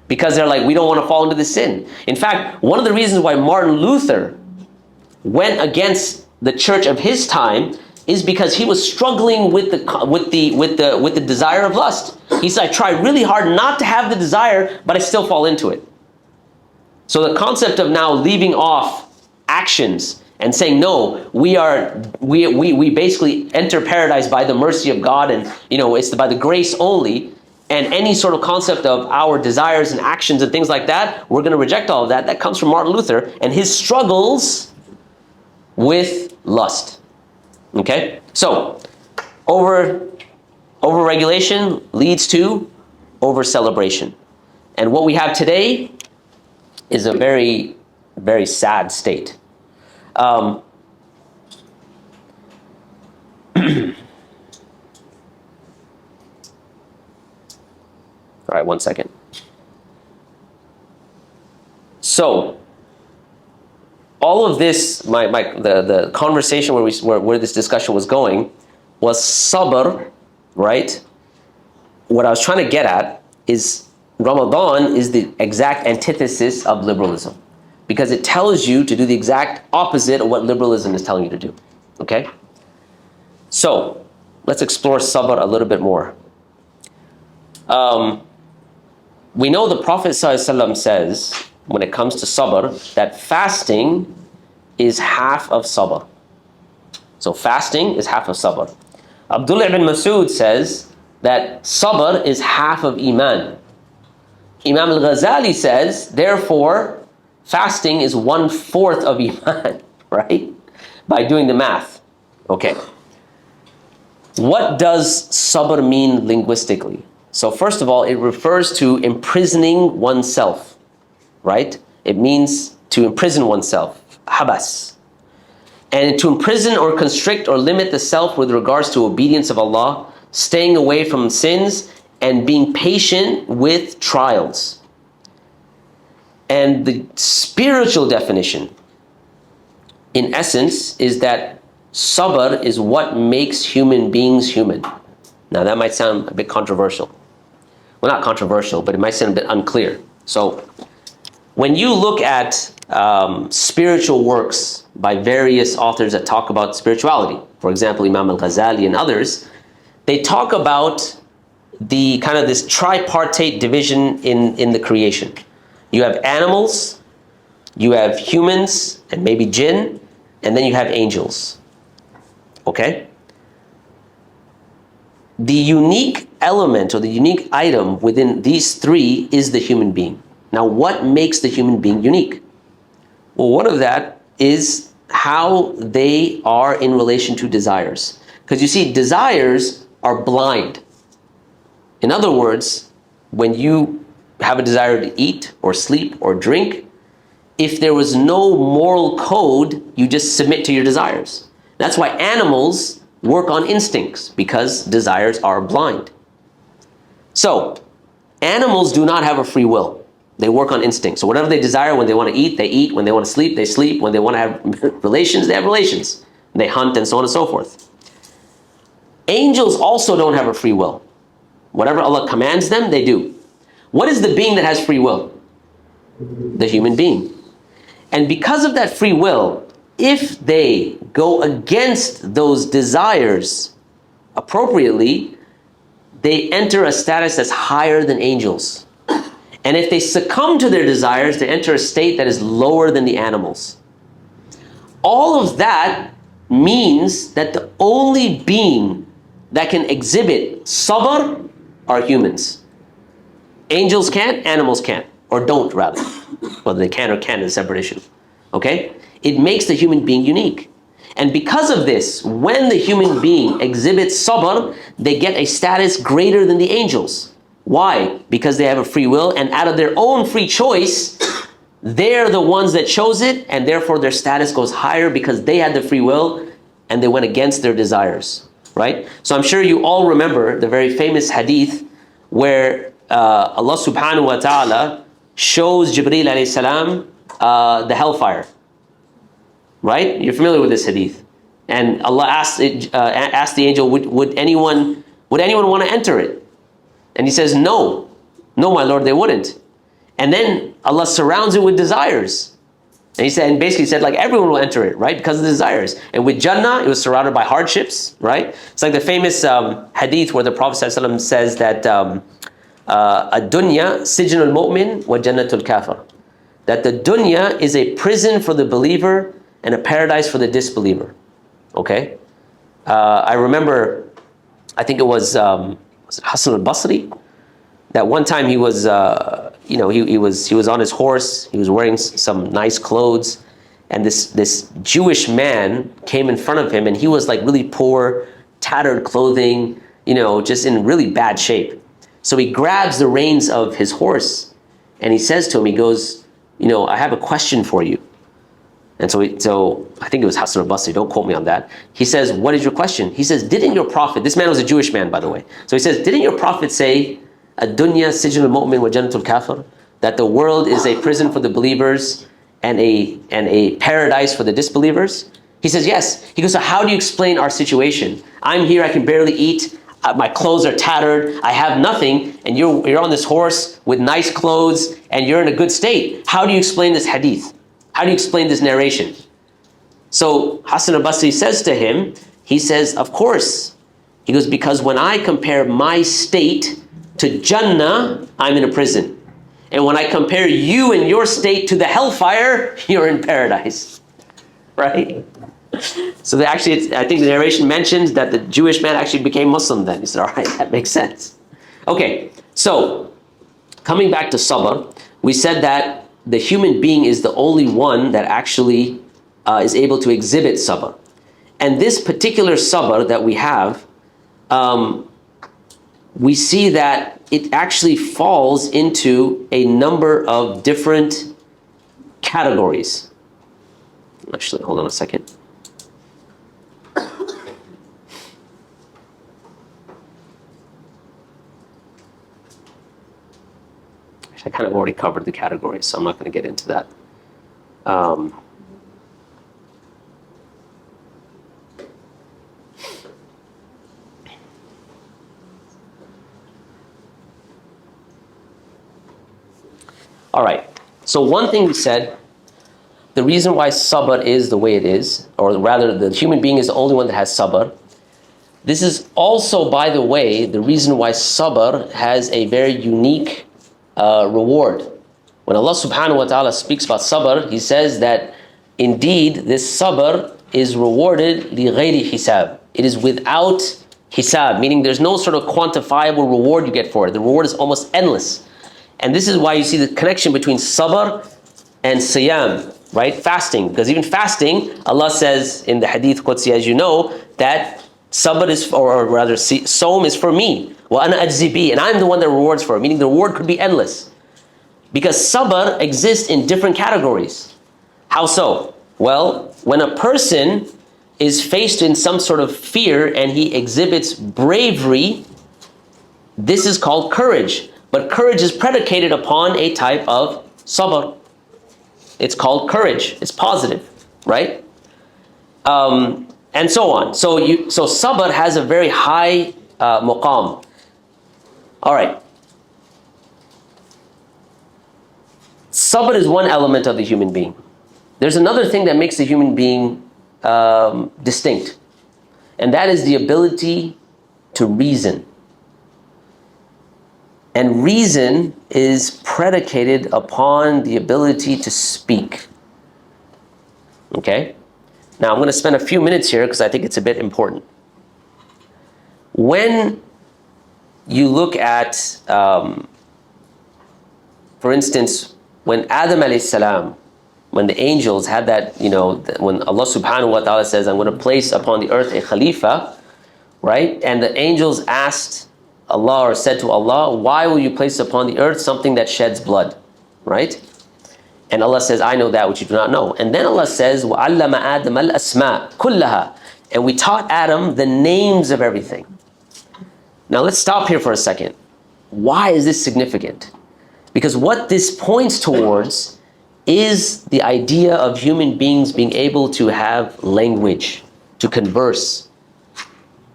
because they're like, we don't want to fall into this sin. In fact, one of the reasons why Martin Luther went against the church of his time is because he was struggling with the desire of lust. He said, I try really hard not to have the desire, but I still fall into it. So the concept of now leaving off actions and saying, no, we basically enter paradise by the mercy of God, and it's by the grace only, and any sort of concept of our desires and actions and things like that, we're going to reject all of that. That comes from Martin Luther and his struggles with lust. Okay? So, over-regulation leads to over-celebration. And what we have today is a very, very sad state. All right, one second. So, all of this, the conversation where this discussion was going was sabr, right? What I was trying to get at is Ramadan is the exact antithesis of liberalism, because it tells you to do the exact opposite of what liberalism is telling you to do. Okay? So, let's explore sabr a little bit more. We know the Prophet ﷺ says, when it comes to sabr, that fasting is half of sabr. So fasting is half of sabr. Abdullah ibn Mas'ud says that sabr is half of iman. Imam al-Ghazali says, therefore, fasting is 1/4 of iman, right? By doing the math. Okay. What does sabr mean linguistically? So first of all, it refers to imprisoning oneself, right? It means to imprison oneself, habas. And to imprison or constrict or limit the self with regards to obedience of Allah, staying away from sins, and being patient with trials. And the spiritual definition, in essence, is that sabr is what makes human beings human. Now that might sound a bit controversial. Well, not controversial, but it might sound a bit unclear. So, when you look at spiritual works by various authors that talk about spirituality, for example, Imam al-Ghazali and others, they talk about the kind of this tripartite division in the creation. You have animals, you have humans, and maybe jinn, and then you have angels. Okay? The unique element or the unique item within these three is the human being. Now, what makes the human being unique? Well, one of that is how they are in relation to desires. Because you see, desires are blind. In other words, when you have a desire to eat or sleep or drink, if there was no moral code, you just submit to your desires. That's why animals work on instincts, because desires are blind. So, animals do not have a free will. They work on instinct. So whatever they desire, when they want to eat, they eat. When they want to sleep, they sleep. When they want to have relations, they have relations. They hunt and so on and so forth. Angels also don't have a free will. Whatever Allah commands them, they do. What is the being that has free will? The human being. And because of that free will, if they go against those desires appropriately, they enter a status that's higher than angels. And if they succumb to their desires, they enter a state that is lower than the animals. All of that means that the only being that can exhibit sabr are humans. Angels can't, animals can't, or don't rather. Whether they can or can't is a separate issue. Okay? It makes the human being unique. And because of this, when the human being exhibits sabr, they get a status greater than the angels. Why? Because they have a free will, and out of their own free choice, they're the ones that chose it, and therefore their status goes higher because they had the free will and they went against their desires. Right? So I'm sure you all remember the very famous hadith where Allah subhanahu wa ta'ala shows Jibreel alayhi salam the hellfire. Right? You're familiar with this hadith. And Allah asked the angel, would anyone want to enter it? And he says, no, my Lord, they wouldn't. And then Allah surrounds it with desires. And he said, and basically said, like, everyone will enter it, right? Because of the desires. And with Jannah, it was surrounded by hardships, right? It's like the famous hadith where the Prophet ﷺ says that ad-dunya sijnul mu'min wa jannatul kafir. That the dunya is a prison for the believer and a paradise for the disbeliever. Okay? I remember, I think it was Hassan al-Basri, that one time he was, he was on his horse, he was wearing some nice clothes, and this Jewish man came in front of him, and he was like really poor, tattered clothing, just in really bad shape. So he grabs the reins of his horse, and he says to him, he goes, I have a question for you. And so I think it was Hassan al-Basri, don't quote me on that. He says, what is your question? He says, didn't your prophet, this man was a Jewish man, by the way. So he says, didn't your prophet say, ad-dunya sijnul mu'min wa jannatul kafir? That the world is a prison for the believers and a paradise for the disbelievers? He says, yes. He goes, so how do you explain our situation? I'm here, I can barely eat, my clothes are tattered, I have nothing, and you're on this horse with nice clothes, and you're in a good state. How do you explain this hadith? How do you explain this narration? So Hassan al-Basri says to him, he says, of course. He goes, because when I compare my state to Jannah, I'm in a prison. And when I compare you and your state to the hellfire, you're in paradise. Right? So I think the narration mentions that the Jewish man actually became Muslim then. He said, all right, that makes sense. Okay, so coming back to sabr, we said that the human being is the only one that actually is able to exhibit sabr. And this particular sabr that we have, we see that it actually falls into a number of different categories. Actually, hold on a second. I kind of already covered the categories, so I'm not going to get into that. All right, so one thing we said, the reason why sabr is the way it is, or rather the human being is the only one that has sabr. This is also, by the way, the reason why sabr has a very unique reward. When Allah subhanahu wa ta'ala speaks about sabr, He says that indeed this sabr is rewarded لِغَيْرِ hisab. It is without hisab, meaning there's no sort of quantifiable reward you get for it. The reward is almost endless. And this is why you see the connection between sabr and siyam, right? Fasting. Because even fasting, Allah says in the hadith Qudsi, as you know, that sabr is, or rather, Sawm is for me. وَأَنَا أَجْزِي بِهِ, and I'm the one that rewards for it, meaning the reward could be endless. Because sabr exists in different categories. How so? Well, when a person is faced in some sort of fear and he exhibits bravery, this is called courage. But courage is predicated upon a type of sabr. It's called courage. It's positive, right? And so on. So sabr has a very high muqam. All right. Sabr is one element of the human being. There's another thing that makes the human being distinct, and that is the ability to reason. And reason is predicated upon the ability to speak. Okay? Now I'm going to spend a few minutes here because I think it's a bit important. when you look at, for instance, when Adam alayhi salam, when the angels had that, when Allah subhanahu wa ta'ala says, I'm going to place upon the earth a khalifa, right? And the angels asked Allah, or said to Allah, why will you place upon the earth something that sheds blood, right? And Allah says, I know that which you do not know. And then Allah says, وَعَلَّمَ آدَمَ الْأَسْمَاءَ كُلَّهَا, and we taught Adam the names of everything. Now let's stop here for a second. Why is this significant? Because what this points towards is the idea of human beings being able to have language, to converse,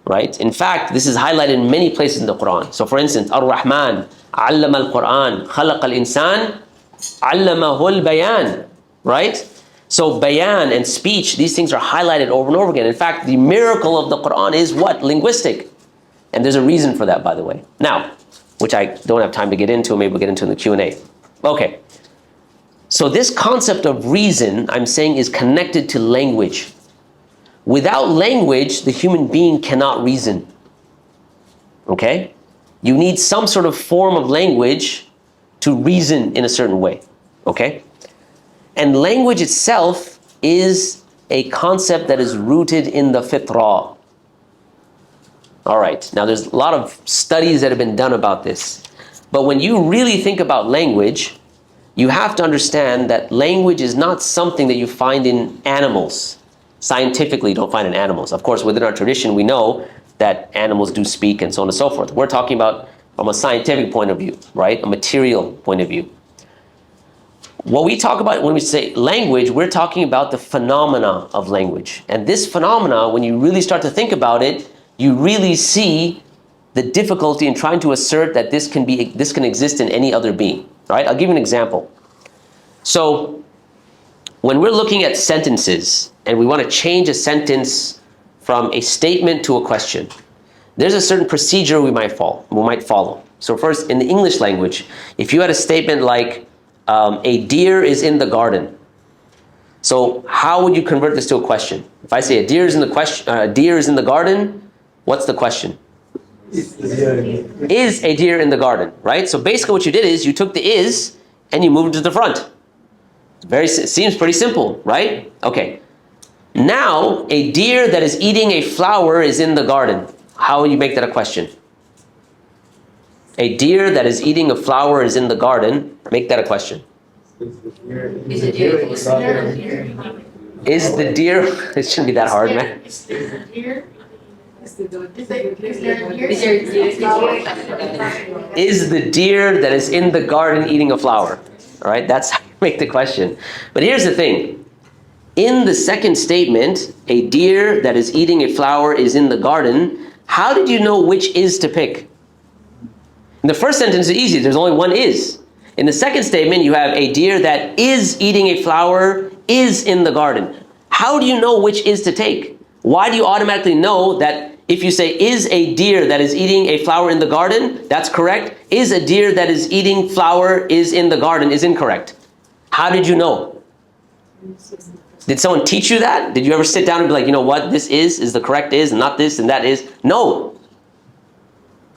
right? In fact, this is highlighted in many places in the Qur'an. So for instance, Ar-Rahman, Allama al-Qur'an, Khalaqa al-Insan, Allamahu al-Bayan, right? So bayan and speech, these things are highlighted over and over again. In fact, the miracle of the Qur'an is what? Linguistic. And there's a reason for that, by the way. Now, which I don't have time to get into, maybe we'll get into in the Q&A. Okay. So this concept of reason, I'm saying, is connected to language. Without language, the human being cannot reason. Okay? You need some sort of form of language to reason in a certain way. Okay? And language itself is a concept that is rooted in the fitrah. All right, now there's a lot of studies that have been done about this. But when you really think about language, you have to understand that language is not something that you find in animals. Scientifically, you don't find in animals. Of course, within our tradition, we know that animals do speak and so on and so forth. We're talking about from a scientific point of view, right? A material point of view. What we talk about when we say language, we're talking about the phenomena of language. And this phenomena, when you really start to think about it, you really see the difficulty in trying to assert that this can exist in any other being, right? I'll give you an example. So when we're looking at sentences and we want to change a sentence from a statement to a question, there's a certain procedure we might follow. So first, in the English language, if you had a statement like, a deer is in the garden. So how would you convert this to a question? If I say a deer is in the garden, what's the question? Is a deer in the garden, right? So basically what you did is you took the is and you moved it to the front. Seems pretty simple, right? Okay. Now, a deer that is eating a flower is in the garden. How will you make that a question? A deer that is eating a flower is in the garden. Make that a question. Is the deer in the garden? Is the deer? It shouldn't be that hard, man. Is the deer? Is the deer that is in the garden eating a flower? All right, that's how you make the question. But here's the thing. In the second statement, a deer that is eating a flower is in the garden. How did you know which is to pick? In the first sentence, it's easy. There's only one is. In the second statement, you have a deer that is eating a flower is in the garden. How do you know which is to take? Why do you automatically know that if you say is a deer that is eating a flower in the garden, that's correct. Is a deer that is eating flower is in the garden is incorrect. How did you know? Did someone teach you that? Did you ever sit down and be like, you know what, this is the correct is, and not this and that is? No.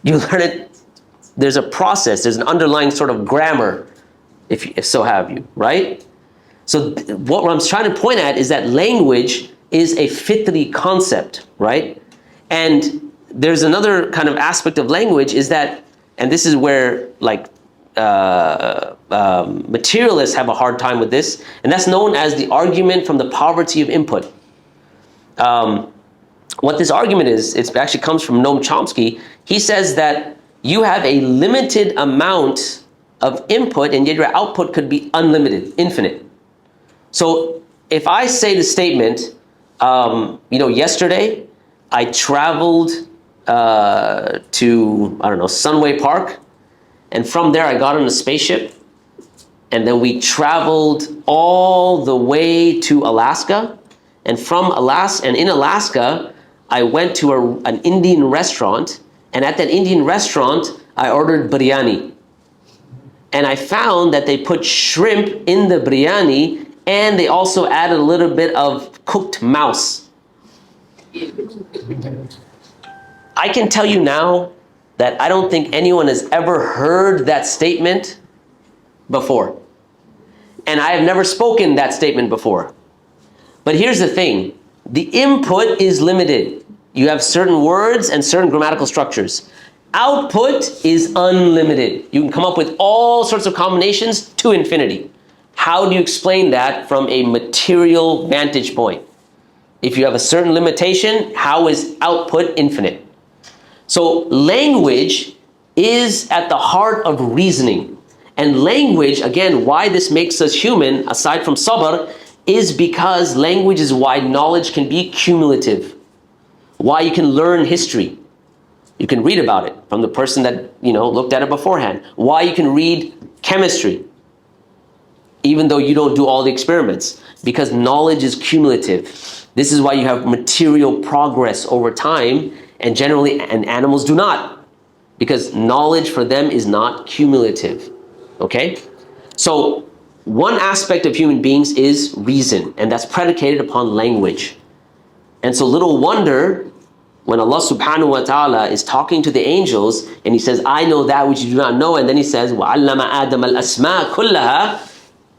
You learn it. There's a process, there's an underlying sort of grammar, if so have you, right? So what I'm trying to point at is that language is a fitri concept, right? And there's another kind of aspect of language is that, and this is where like materialists have a hard time with this, and that's known as the argument from the poverty of input. What this argument is, it actually comes from Noam Chomsky. He says that you have a limited amount of input and yet your output could be unlimited, infinite. So if I say the statement, yesterday I traveled to, I don't know, Sunway Park, and from there I got on a spaceship, and then we traveled all the way to Alaska, and from Alaska, and in Alaska, I went to an Indian restaurant, and at that Indian restaurant, I ordered biryani. And I found that they put shrimp in the biryani, and they also added a little bit of cooked mouse. I can tell you now that I don't think anyone has ever heard that statement before. And I have never spoken that statement before. But here's the thing, the input is limited. You have certain words and certain grammatical structures. Output is unlimited. You can come up with all sorts of combinations to infinity. How do you explain that from a material vantage point? If you have a certain limitation, how is output infinite? So language is at the heart of reasoning. And language, again, why this makes us human, aside from sabr, is because language is why knowledge can be cumulative. Why you can learn history. You can read about it from the person that, looked at it beforehand. Why you can read chemistry, even though you don't do all the experiments, because knowledge is cumulative. This is why you have material progress over time, and generally, and animals do not, because knowledge for them is not cumulative, okay? So one aspect of human beings is reason, and that's predicated upon language. And so little wonder when Allah subhanahu wa ta'ala is talking to the angels, and He says, I know that which you do not know, and then He says, وَعَلَّمَ آدَمَ الْأَسْمَاءَ كُلَّهَا.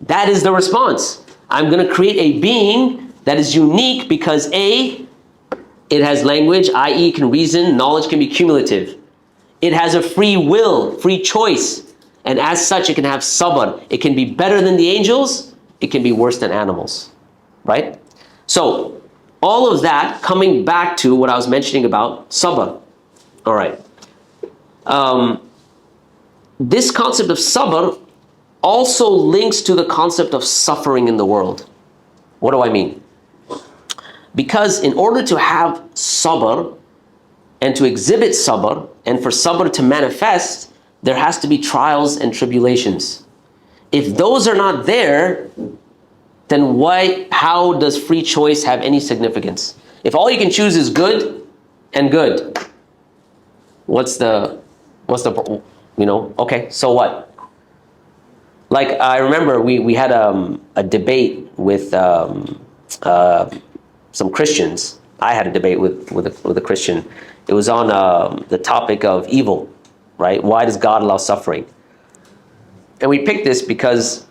That is the response. I'm going to create a being that is unique because A, it has language, i.e. can reason, knowledge can be cumulative. It has a free will, free choice, and as such it can have sabr. It can be better than the angels, it can be worse than animals, right? So, all of that coming back to what I was mentioning about sabr. All right. This concept of sabr also links to the concept of suffering in the world. What do I mean? Because in order to have sabr and to exhibit sabr and for sabr to manifest, there has to be trials and tribulations. If those are not there, then how does free choice have any significance? If all you can choose is good and good, okay, so what? Like, I remember we had a debate with some Christians. I had a debate with a Christian. It was on the topic of evil, right? Why does God allow suffering? And we picked this because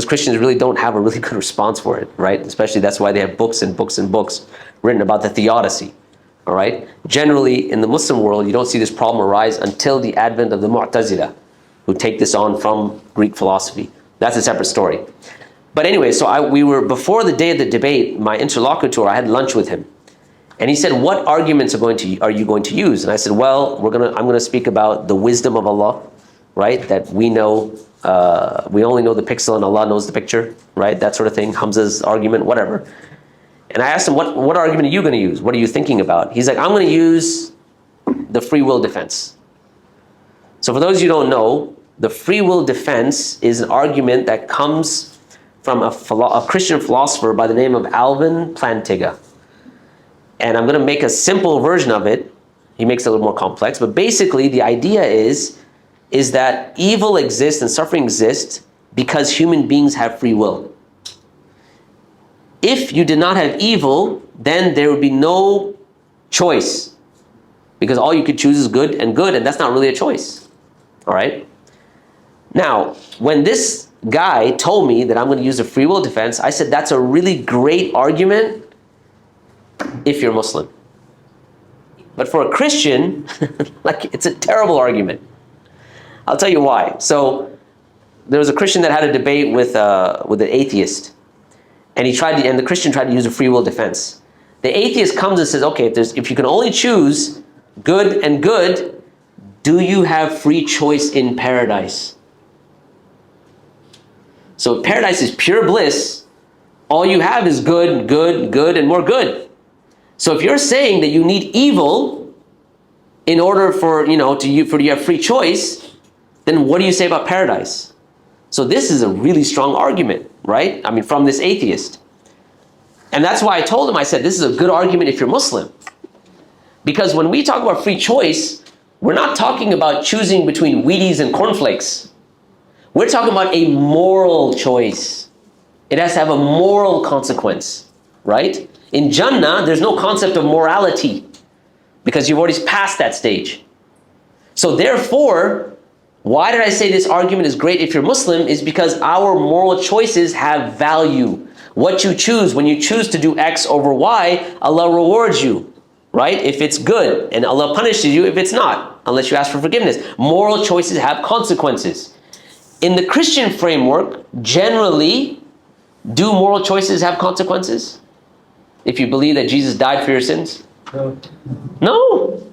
Christians really don't have a really good response for it, right? Especially that's why they have books and books and books written about the theodicy, all right? Generally, in the Muslim world, you don't see this problem arise until the advent of the Mu'tazila, who take this on from Greek philosophy. That's a separate story. But anyway, so we were, before the day of the debate, my interlocutor, I had lunch with him. And he said, what arguments are you going to use? And I said, well, I'm going to speak about the wisdom of Allah, right? That we know, we only know the pixel and Allah knows the picture, right? That sort of thing, Hamza's argument, whatever. And I asked him, what argument are you going to use? What are you thinking about? He's like, I'm going to use the free will defense. So for those of you who don't know, the free will defense is an argument that comes from a Christian philosopher by the name of Alvin Plantinga. And I'm going to make a simple version of it. He makes it a little more complex. But basically, the idea is that evil exists and suffering exists because human beings have free will. If you did not have evil, then there would be no choice. Because all you could choose is good, and that's not really a choice. All right? Now, when this guy told me that I'm going to use a free will defense, I said that's a really great argument if you're Muslim. But for a Christian, it's a terrible argument. I'll tell you why. So there was a Christian that had a debate with an atheist, and the Christian tried to use a free will defense. The atheist comes and says, okay, if you can only choose good and good, do you have free choice in paradise? So paradise is pure bliss. All you have is good, good, good, and more good. So if you're saying that you need evil in order for you to have free choice, then what do you say about paradise? So this is a really strong argument, right? I mean, from this atheist. And that's why I told him, I said, this is a good argument if you're Muslim. Because when we talk about free choice, we're not talking about choosing between Wheaties and cornflakes. We're talking about a moral choice. It has to have a moral consequence, right? In Jannah, there's no concept of morality because you've already passed that stage. So therefore, why did I say this argument is great if you're Muslim? Is because our moral choices have value. What you choose, when you choose to do X over Y, Allah rewards you, right? If it's good, and Allah punishes you if it's not, unless you ask for forgiveness. Moral choices have consequences. In the Christian framework, generally, do moral choices have consequences? If you believe that Jesus died for your sins? No. No.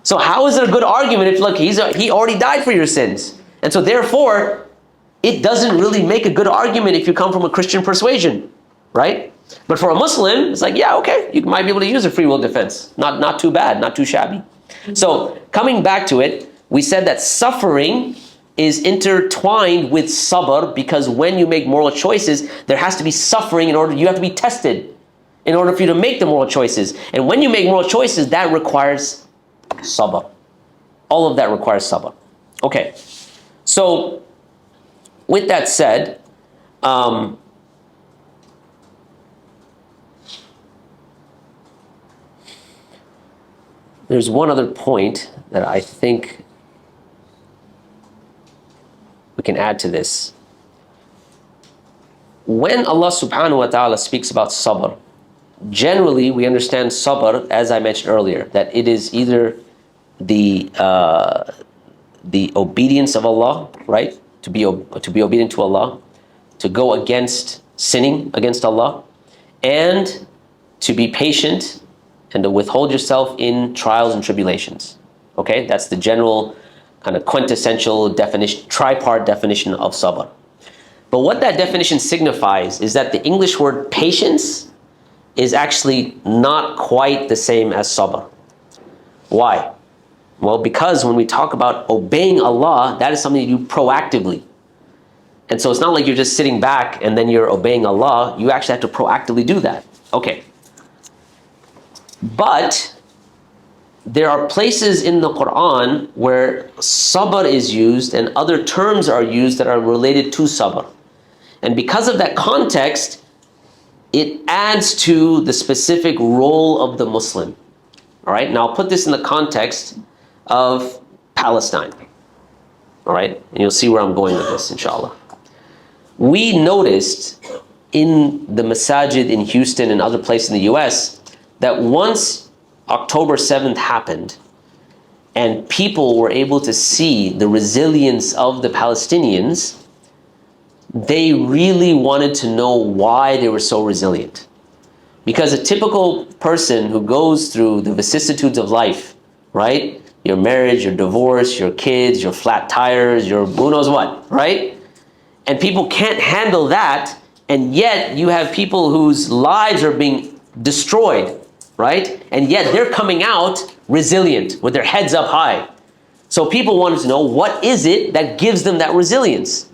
So how is it a good argument if, look, he already died for your sins? And so therefore, it doesn't really make a good argument if you come from a Christian persuasion, right? But for a Muslim, it's like, yeah, okay, you might be able to use a free will defense. Not too bad, not too shabby. So coming back to it, we said that suffering is intertwined with sabr, because when you make moral choices, there has to be suffering you have to be tested in order for you to make the moral choices. And when you make moral choices, that requires sabr. All of that requires sabr. Okay, so with that said, there's one other point that I think we can add to this. When Allah subhanahu wa ta'ala speaks about sabr, generally we understand sabr, as I mentioned earlier, that it is either the obedience of Allah, right? To be obedient to Allah, to go against sinning against Allah, and to be patient and to withhold yourself in trials and tribulations. Okay, that's the general kind of quintessential definition, tripart definition of sabr. But what that definition signifies is that the English word patience is actually not quite the same as sabr. Why? Well, because when we talk about obeying Allah, that is something you do proactively. And so it's not like you're just sitting back and then you're obeying Allah. You actually have to proactively do that. Okay. But there are places in the Qur'an where sabr is used and other terms are used that are related to sabr. And because of that context, it adds to the specific role of the Muslim. All right, now I'll put this in the context of Palestine. All right, and you'll see where I'm going with this, inshallah. We noticed in the masajid in Houston and other places in the US that once October 7th happened and people were able to see the resilience of the Palestinians, they really wanted to know why they were so resilient. Because a typical person who goes through the vicissitudes of life, right? Your marriage, your divorce, your kids, your flat tires, your who knows what, right? And people can't handle that, and yet you have people whose lives are being destroyed, right? And yet they're coming out resilient with their heads up high. So people wanted to know, what is it that gives them that resilience?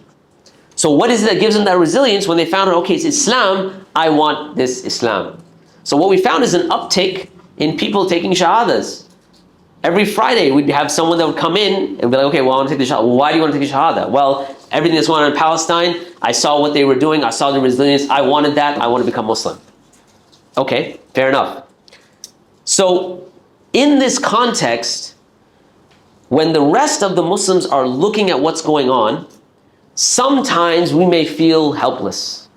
So what is it that gives them that resilience? When they found out, okay, it's Islam, I want this Islam. So what we found is an uptick in people taking shahadas. Every Friday we'd have someone that would come in and be like, okay, well, I want to take the shahada. Well, why do you want to take the shahada? Well, everything that's going on in Palestine, I saw what they were doing, I saw the resilience, I wanted that, I want to become Muslim. Okay, fair enough. So in this context, when the rest of the Muslims are looking at what's going on, sometimes we may feel helpless,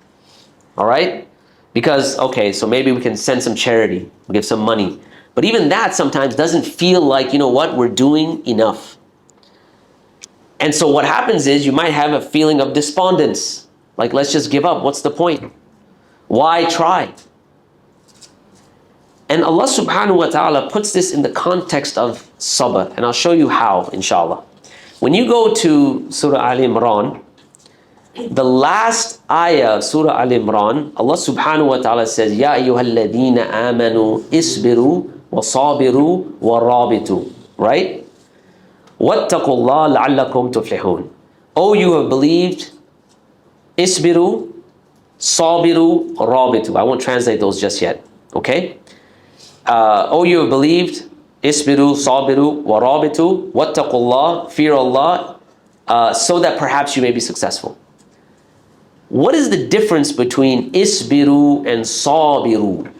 all right? Because, okay, so maybe we can send some charity, we'll give some money. But even that sometimes doesn't feel like, you know what, we're doing enough. And so what happens is you might have a feeling of despondence. Like, let's just give up, what's the point? Why try? And Allah subhanahu wa ta'ala puts this in the context of sabr. And I'll show you how, inshallah. When you go to Surah Al-Imran, the last ayah of Surah Al-Imran, Allah subhanahu wa ta'ala says, Ya ayyuhalladhina amanu isbiru wa sabiru wa rabitu. Right? Wattaqullah la'allakum tuflihun. Oh, you have believed, isbiru, sabiru, rabitu. I won't translate those just yet. Okay? Oh, you have believed, isbiru, sabiru, wa rabitu. Wattaqullah, fear Allah, so that perhaps you may be successful. What is the difference between isbiru and sabiru?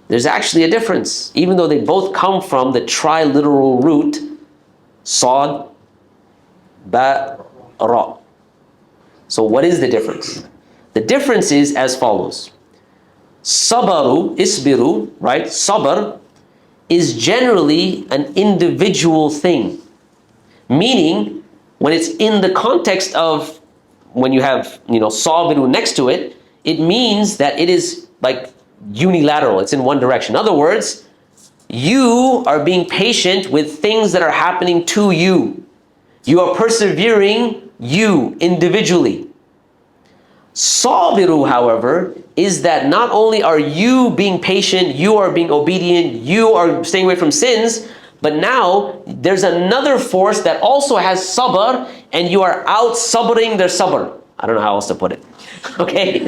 There's actually a difference, even though they both come from the triliteral root, Sad, Ba, Ra. So what is the difference? The difference is as follows. Sabaru, isbiru, right? Sabr is generally an individual thing. Meaning, when it's in the context of, when you have, sabiru next to it, it means that it is like unilateral, it's in one direction. In other words, you are being patient with things that are happening to you. You are persevering, you, individually. Sabiru, however, is that not only are you being patient, you are being obedient, you are staying away from sins, but now there's another force that also has sabr, and you are out sabbering their sabr. I don't know how else to put it. Okay?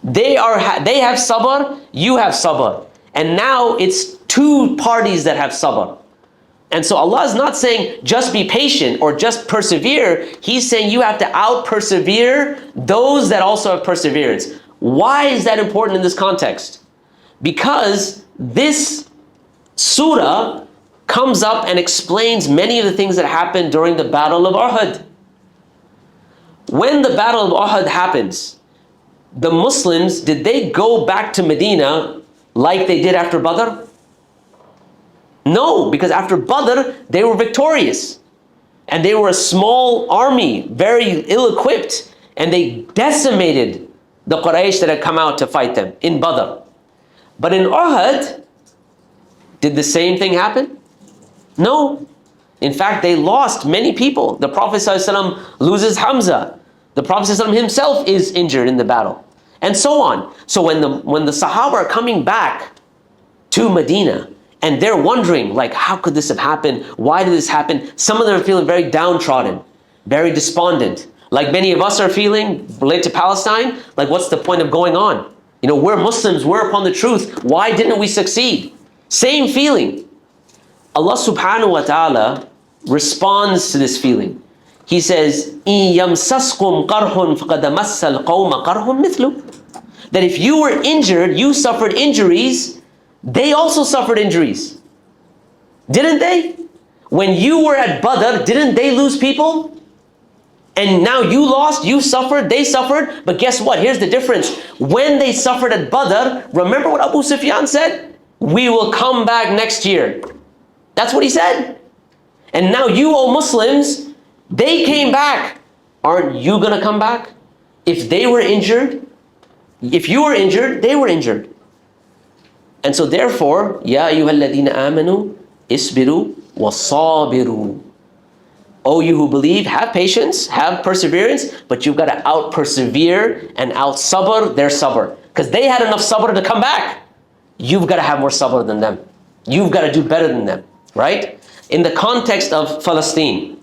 They have sabr, you have sabr. And now it's two parties that have sabr. And so Allah is not saying just be patient or just persevere. He's saying you have to out-persevere those that also have perseverance. Why is that important in this context? Because this surah comes up and explains many of the things that happened during the Battle of Uhud. When the Battle of Uhud happens, the Muslims, did they go back to Medina like they did after Badr? No, because after Badr, they were victorious. And they were a small army, very ill-equipped, and they decimated the Quraysh that had come out to fight them in Badr. But in Uhud, did the same thing happen? No. In fact, they lost many people. The Prophet ﷺ loses Hamza. The Prophet ﷺ himself is injured in the battle. And so on. So when the Sahaba are coming back to Medina, and they're wondering, like, how could this have happened? Why did this happen? Some of them are feeling very downtrodden, very despondent. Like many of us are feeling, related to Palestine, like what's the point of going on? We're Muslims, we're upon the truth. Why didn't we succeed? Same feeling. Allah subhanahu wa ta'ala responds to this feeling. He says, إِن يَمْسَسْكُمْ قَرْحٌ فَقَدْ مَسَّ الْقَوْمَ قَرْحٌ مِثْلُ. That if you were injured, you suffered injuries, they also suffered injuries. Didn't they? When you were at Badr, didn't they lose people? And now you lost, you suffered, they suffered. But guess what? Here's the difference. When they suffered at Badr, remember what Abu Sufyan said? We will come back next year. That's what he said. And now you, O Muslims, they came back. Aren't you going to come back? If they were injured, if you were injured, they were injured. And so therefore, Ya ayyuhalladhina amanu isbiru wasabiru. O you who believe, have patience, have perseverance, but you've got to out-persevere and out-sabr their sabr. Because they had enough sabr to come back. You've got to have more sabr than them. You've got to do better than them, right? In the context of Palestine,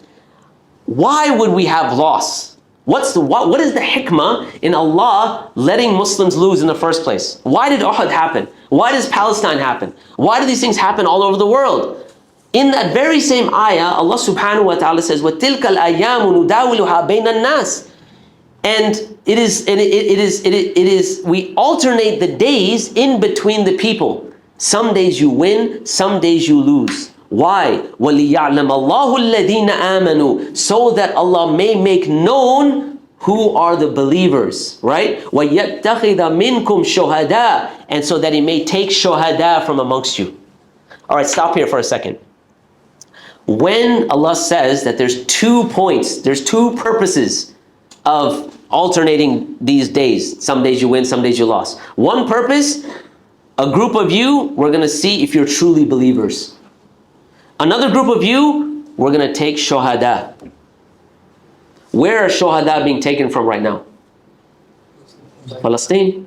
why would we have loss? What is the hikmah in Allah letting Muslims lose in the first place? Why did Uhud happen? Why does Palestine happen? Why do these things happen all over the world? In that very same ayah, Allah subhanahu wa ta'ala says, وَتِلْكَ الْأَيَّامُ نُدَاوِلُهَا بَيْنَ النَّاسِ. And it is, we alternate the days in between the people. Some days you win, some days you lose. Why? وَلِيَعْلَمَ اللَّهُ الَّذِينَ آمَنُوا. So that Allah may make known who are the believers, right? وَيَتَّخِذَ مِنْكُمْ شُهَدَاء. And so that He may take shuhada from amongst you. All right, stop here for a second. When Allah says that there's 2 points, there's 2 purposes of alternating these days. Some days you win, some days you lost. One purpose, a group of you, we're going to see if you're truly believers. Another group of you, we're going to take shuhada. Where are shuhada being taken from right now? Palestine.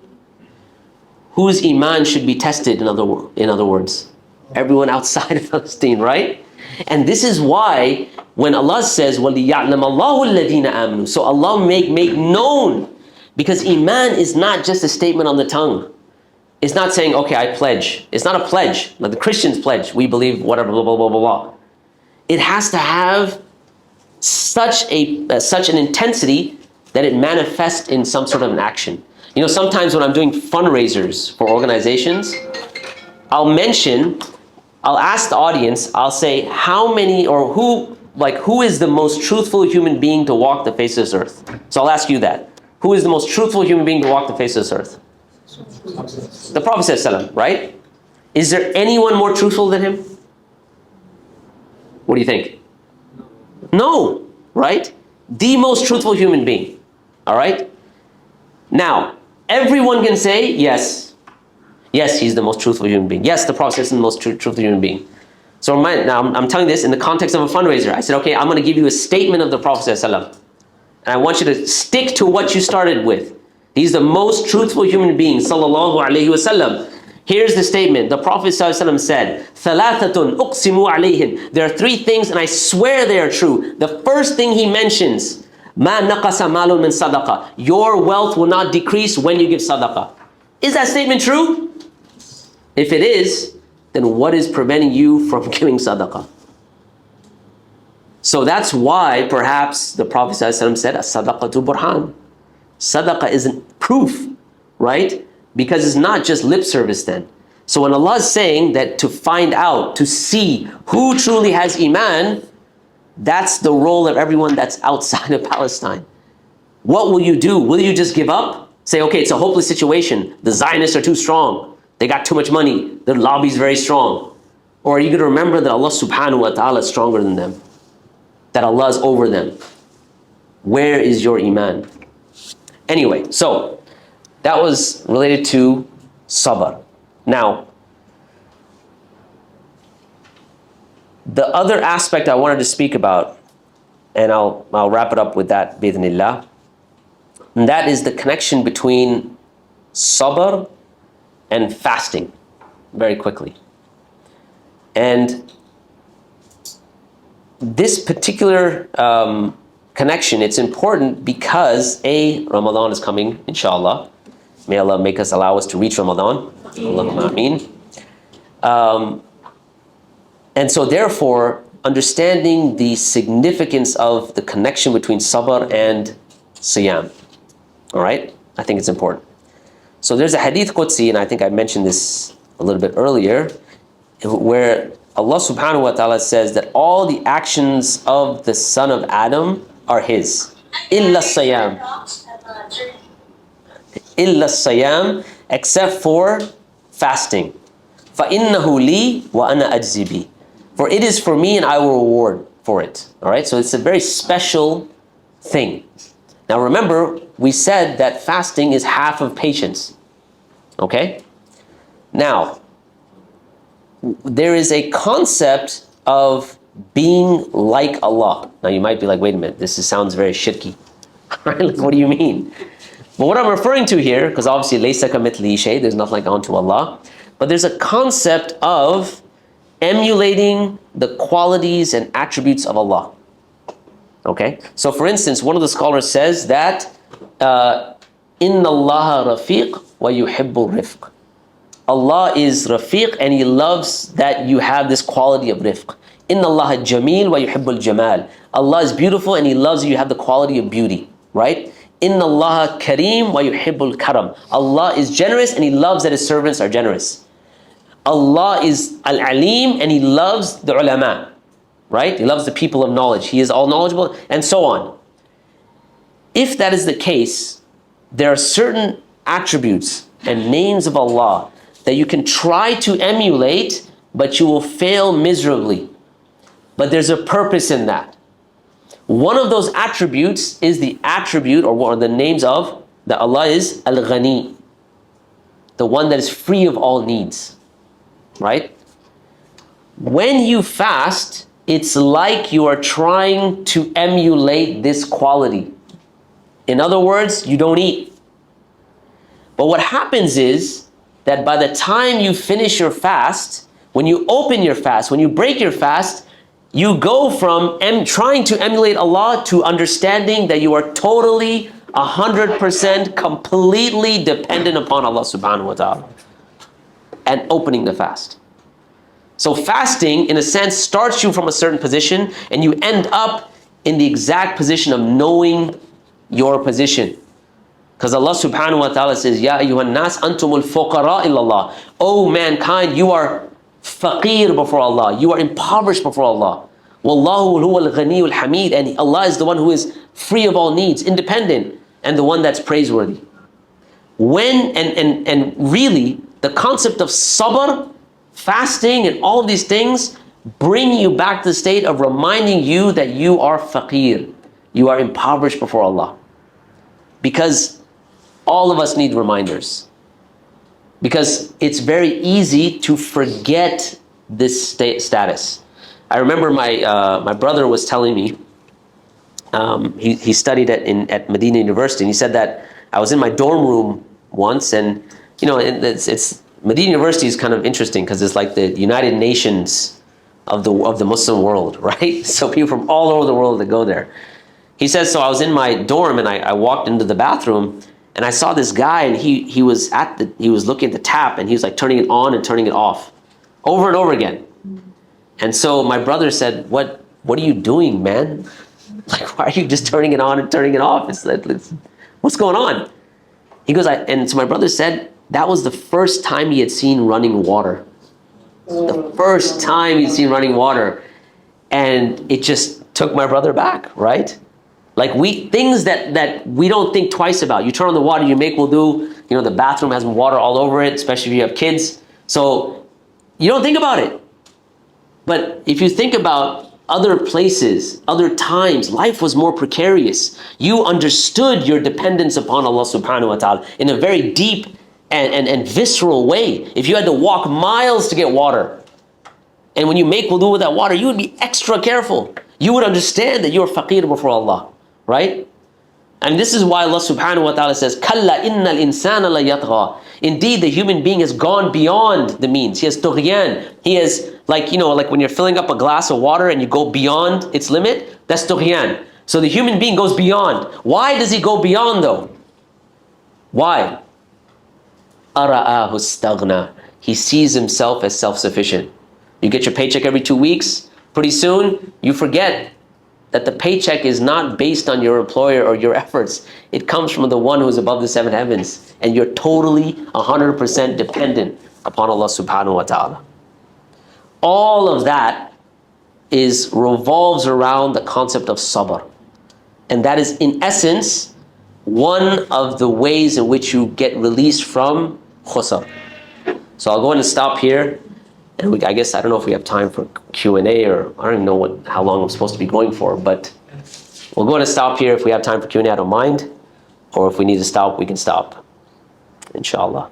Whose iman should be tested, in other words? Everyone outside of Palestine, right? And this is why when Allah says, وَلِيَعْلَمَ اللَّهُ الَّذِينَ آمَنُوا. So Allah make known. Because iman is not just a statement on the tongue. It's not saying, okay, I pledge. It's not a pledge, like the Christians pledge. We believe whatever, blah, blah, blah, blah, blah. It has to have such an intensity that it manifests in some sort of an action. Sometimes when I'm doing fundraisers for organizations, I'll ask the audience, I'll say how many or who is the most truthful human being to walk the face of this earth? So I'll ask you that. Who is the most truthful human being to walk the face of this earth? The Prophet ﷺ, right? Is there anyone more truthful than him? What do you think? No, right? The most truthful human being, all right? Now, everyone can say, yes, he's the most truthful human being. Yes, the Prophet is the most truthful human being. So now I'm telling this in the context of a fundraiser. I said, okay, I'm going to give you a statement of the Prophet ﷺ, and I want you to stick to what you started with. He's the most truthful human being, sallallahu alaihi wasallam. Here's the statement. The Prophet ﷺ said, ثَلَاثَةٌ أُقْسِمُ عَلَيْهِمْ. There are three things, and I swear they are true. The first thing he mentions, مَا نَقَسَ مَالٌ مِّن صَدَقَةٍ. Your wealth will not decrease when you give sadaqah. Is that statement true? If it is, then what is preventing you from giving sadaqah? So that's why perhaps the Prophet ﷺ said, as-sadaqatu burhan. Sadaqah isn't proof, right? Because it's not just lip service then. So when Allah is saying that to find out, to see who truly has iman, that's the role of everyone that's outside of Palestine. What will you do? Will you just give up? Say, okay, it's a hopeless situation. The Zionists are too strong. They got too much money. Their lobby is very strong. Or are you going to remember that Allah subhanahu wa ta'ala is stronger than them? That Allah is over them? Where is your iman? Anyway, so that was related to sabr. Now, the other aspect I wanted to speak about, and I'll wrap it up with that, bi'idhnillah, and that is the connection between sabr and fasting, very quickly. And this particular connection, it's important because Ramadan is coming, inshallah. May Allah allow us to reach Ramadan. Allahumma ameen. And so therefore, understanding the significance of the connection between sabr and siyam. All right? I think it's important. So there's a hadith Qudsi, and I think I mentioned this a little bit earlier, where Allah subhanahu wa ta'ala says that all the actions of the son of Adam are his. Illa siyam. Illa siyam, except for fasting. فَإِنَّهُ لِي وَأَنَا أَجْزِي بِهِ. For it is for me and I will reward for it. All right, so it's a very special thing. Now remember, we said that fasting is half of patience. Okay? Now, there is a concept of being like Allah. Now you might be like, wait a minute, this sounds very shirky. Right? Like, what do you mean? But what I'm referring to here, because obviously laysa kamithlihi shay, there's nothing like unto Allah, but there's a concept of emulating the qualities and attributes of Allah. Okay? So for instance, one of the scholars says that Inna Allah rafiq wa yuhibbu rifq. Allah is rafiq and He loves that you have this quality of rifq. Inna Allah jameel wa yuhibbul jamal. Allah is beautiful and He loves you have the quality of beauty, right? Inna Allah kareem wa yuhibbul karam. Allah is generous and He loves that His servants are generous. Allah is al-alim and He loves the ulama, right? He loves the people of knowledge. He is all knowledgeable, and so on. If that is the case, there are certain attributes and names of Allah that you can try to emulate, but you will fail miserably. But there's a purpose in that. One of those attributes is the attribute or one of the names of that Allah is Al-Ghani, the one that is free of all needs, right? When you fast, it's like you are trying to emulate this quality. In other words, you don't eat. But what happens is that by the time you finish your fast, when you open your fast, when you break your fast, you go from trying to emulate Allah to understanding that you are totally 100% completely dependent upon Allah subhanahu wa ta'ala and opening the fast. So fasting, in a sense, starts you from a certain position and you end up in the exact position of knowing your position. Because Allah subhanahu wa ta'ala says, Ya ayyuhan nas antumul fuqara illallah. O mankind, you are faqir before Allah. You are impoverished before Allah. Wallahu huwal ghaniyul hamid. And Allah is the one who is free of all needs, independent, and the one that's praiseworthy. When, and really, the concept of sabr, fasting, and all of these things bring you back to the state of reminding you that you are faqir. You are impoverished before Allah. Because all of us need reminders. Because it's very easy to forget this status. I remember my brother was telling me, he studied at Medina University, and he said that I was in my dorm room once, and you know, it's Medina University is kind of interesting because it's like the United Nations of the Muslim world, right? So people from all over the world that go there. He says, so I was in my dorm and I walked into the bathroom and I saw this guy, and he was looking at the tap, and he was like turning it on and turning it off over and over again. And so my brother said, what are you doing, man? Like, why are you just turning it on and turning it off? What's going on? He goes, and so my brother said that was the first time he had seen running water. The first time he'd seen running water. And it just took my brother back, right? Like things that we don't think twice about. You turn on the water, you make wudu, you know, the bathroom has water all over it, especially if you have kids. So you don't think about it. But if you think about other places, other times, life was more precarious. You understood your dependence upon Allah subhanahu wa ta'ala in a very deep and visceral way. If you had to walk miles to get water, and when you make wudu with that water, you would be extra careful. You would understand that you are faqir before Allah, right? And this is why Allah subhanahu wa ta'ala says, Kalla innal insana la yatgha. Indeed, the human being has gone beyond the means. He has tughyan. He has, like, you know, like when you're filling up a glass of water and you go beyond its limit, that's tughyan. So the human being goes beyond. Why does he go beyond though? Why? Ara'ahu staghna. He sees himself as self-sufficient. You get your paycheck every 2 weeks. Pretty soon, you forget that the paycheck is not based on your employer or your efforts. It comes from the one who is above the seven heavens. And you're totally 100% dependent upon Allah subhanahu wa ta'ala. All of that revolves around the concept of sabr. And that is, in essence, one of the ways in which you get released from khasarah. So I'll go ahead and stop here. And I guess, I don't know if we have time for Q&A, or I don't even know how long I'm supposed to be going for, but we'll go ahead and stop here. If we have time for Q&A, I don't mind. Or if we need to stop, we can stop. Inshallah.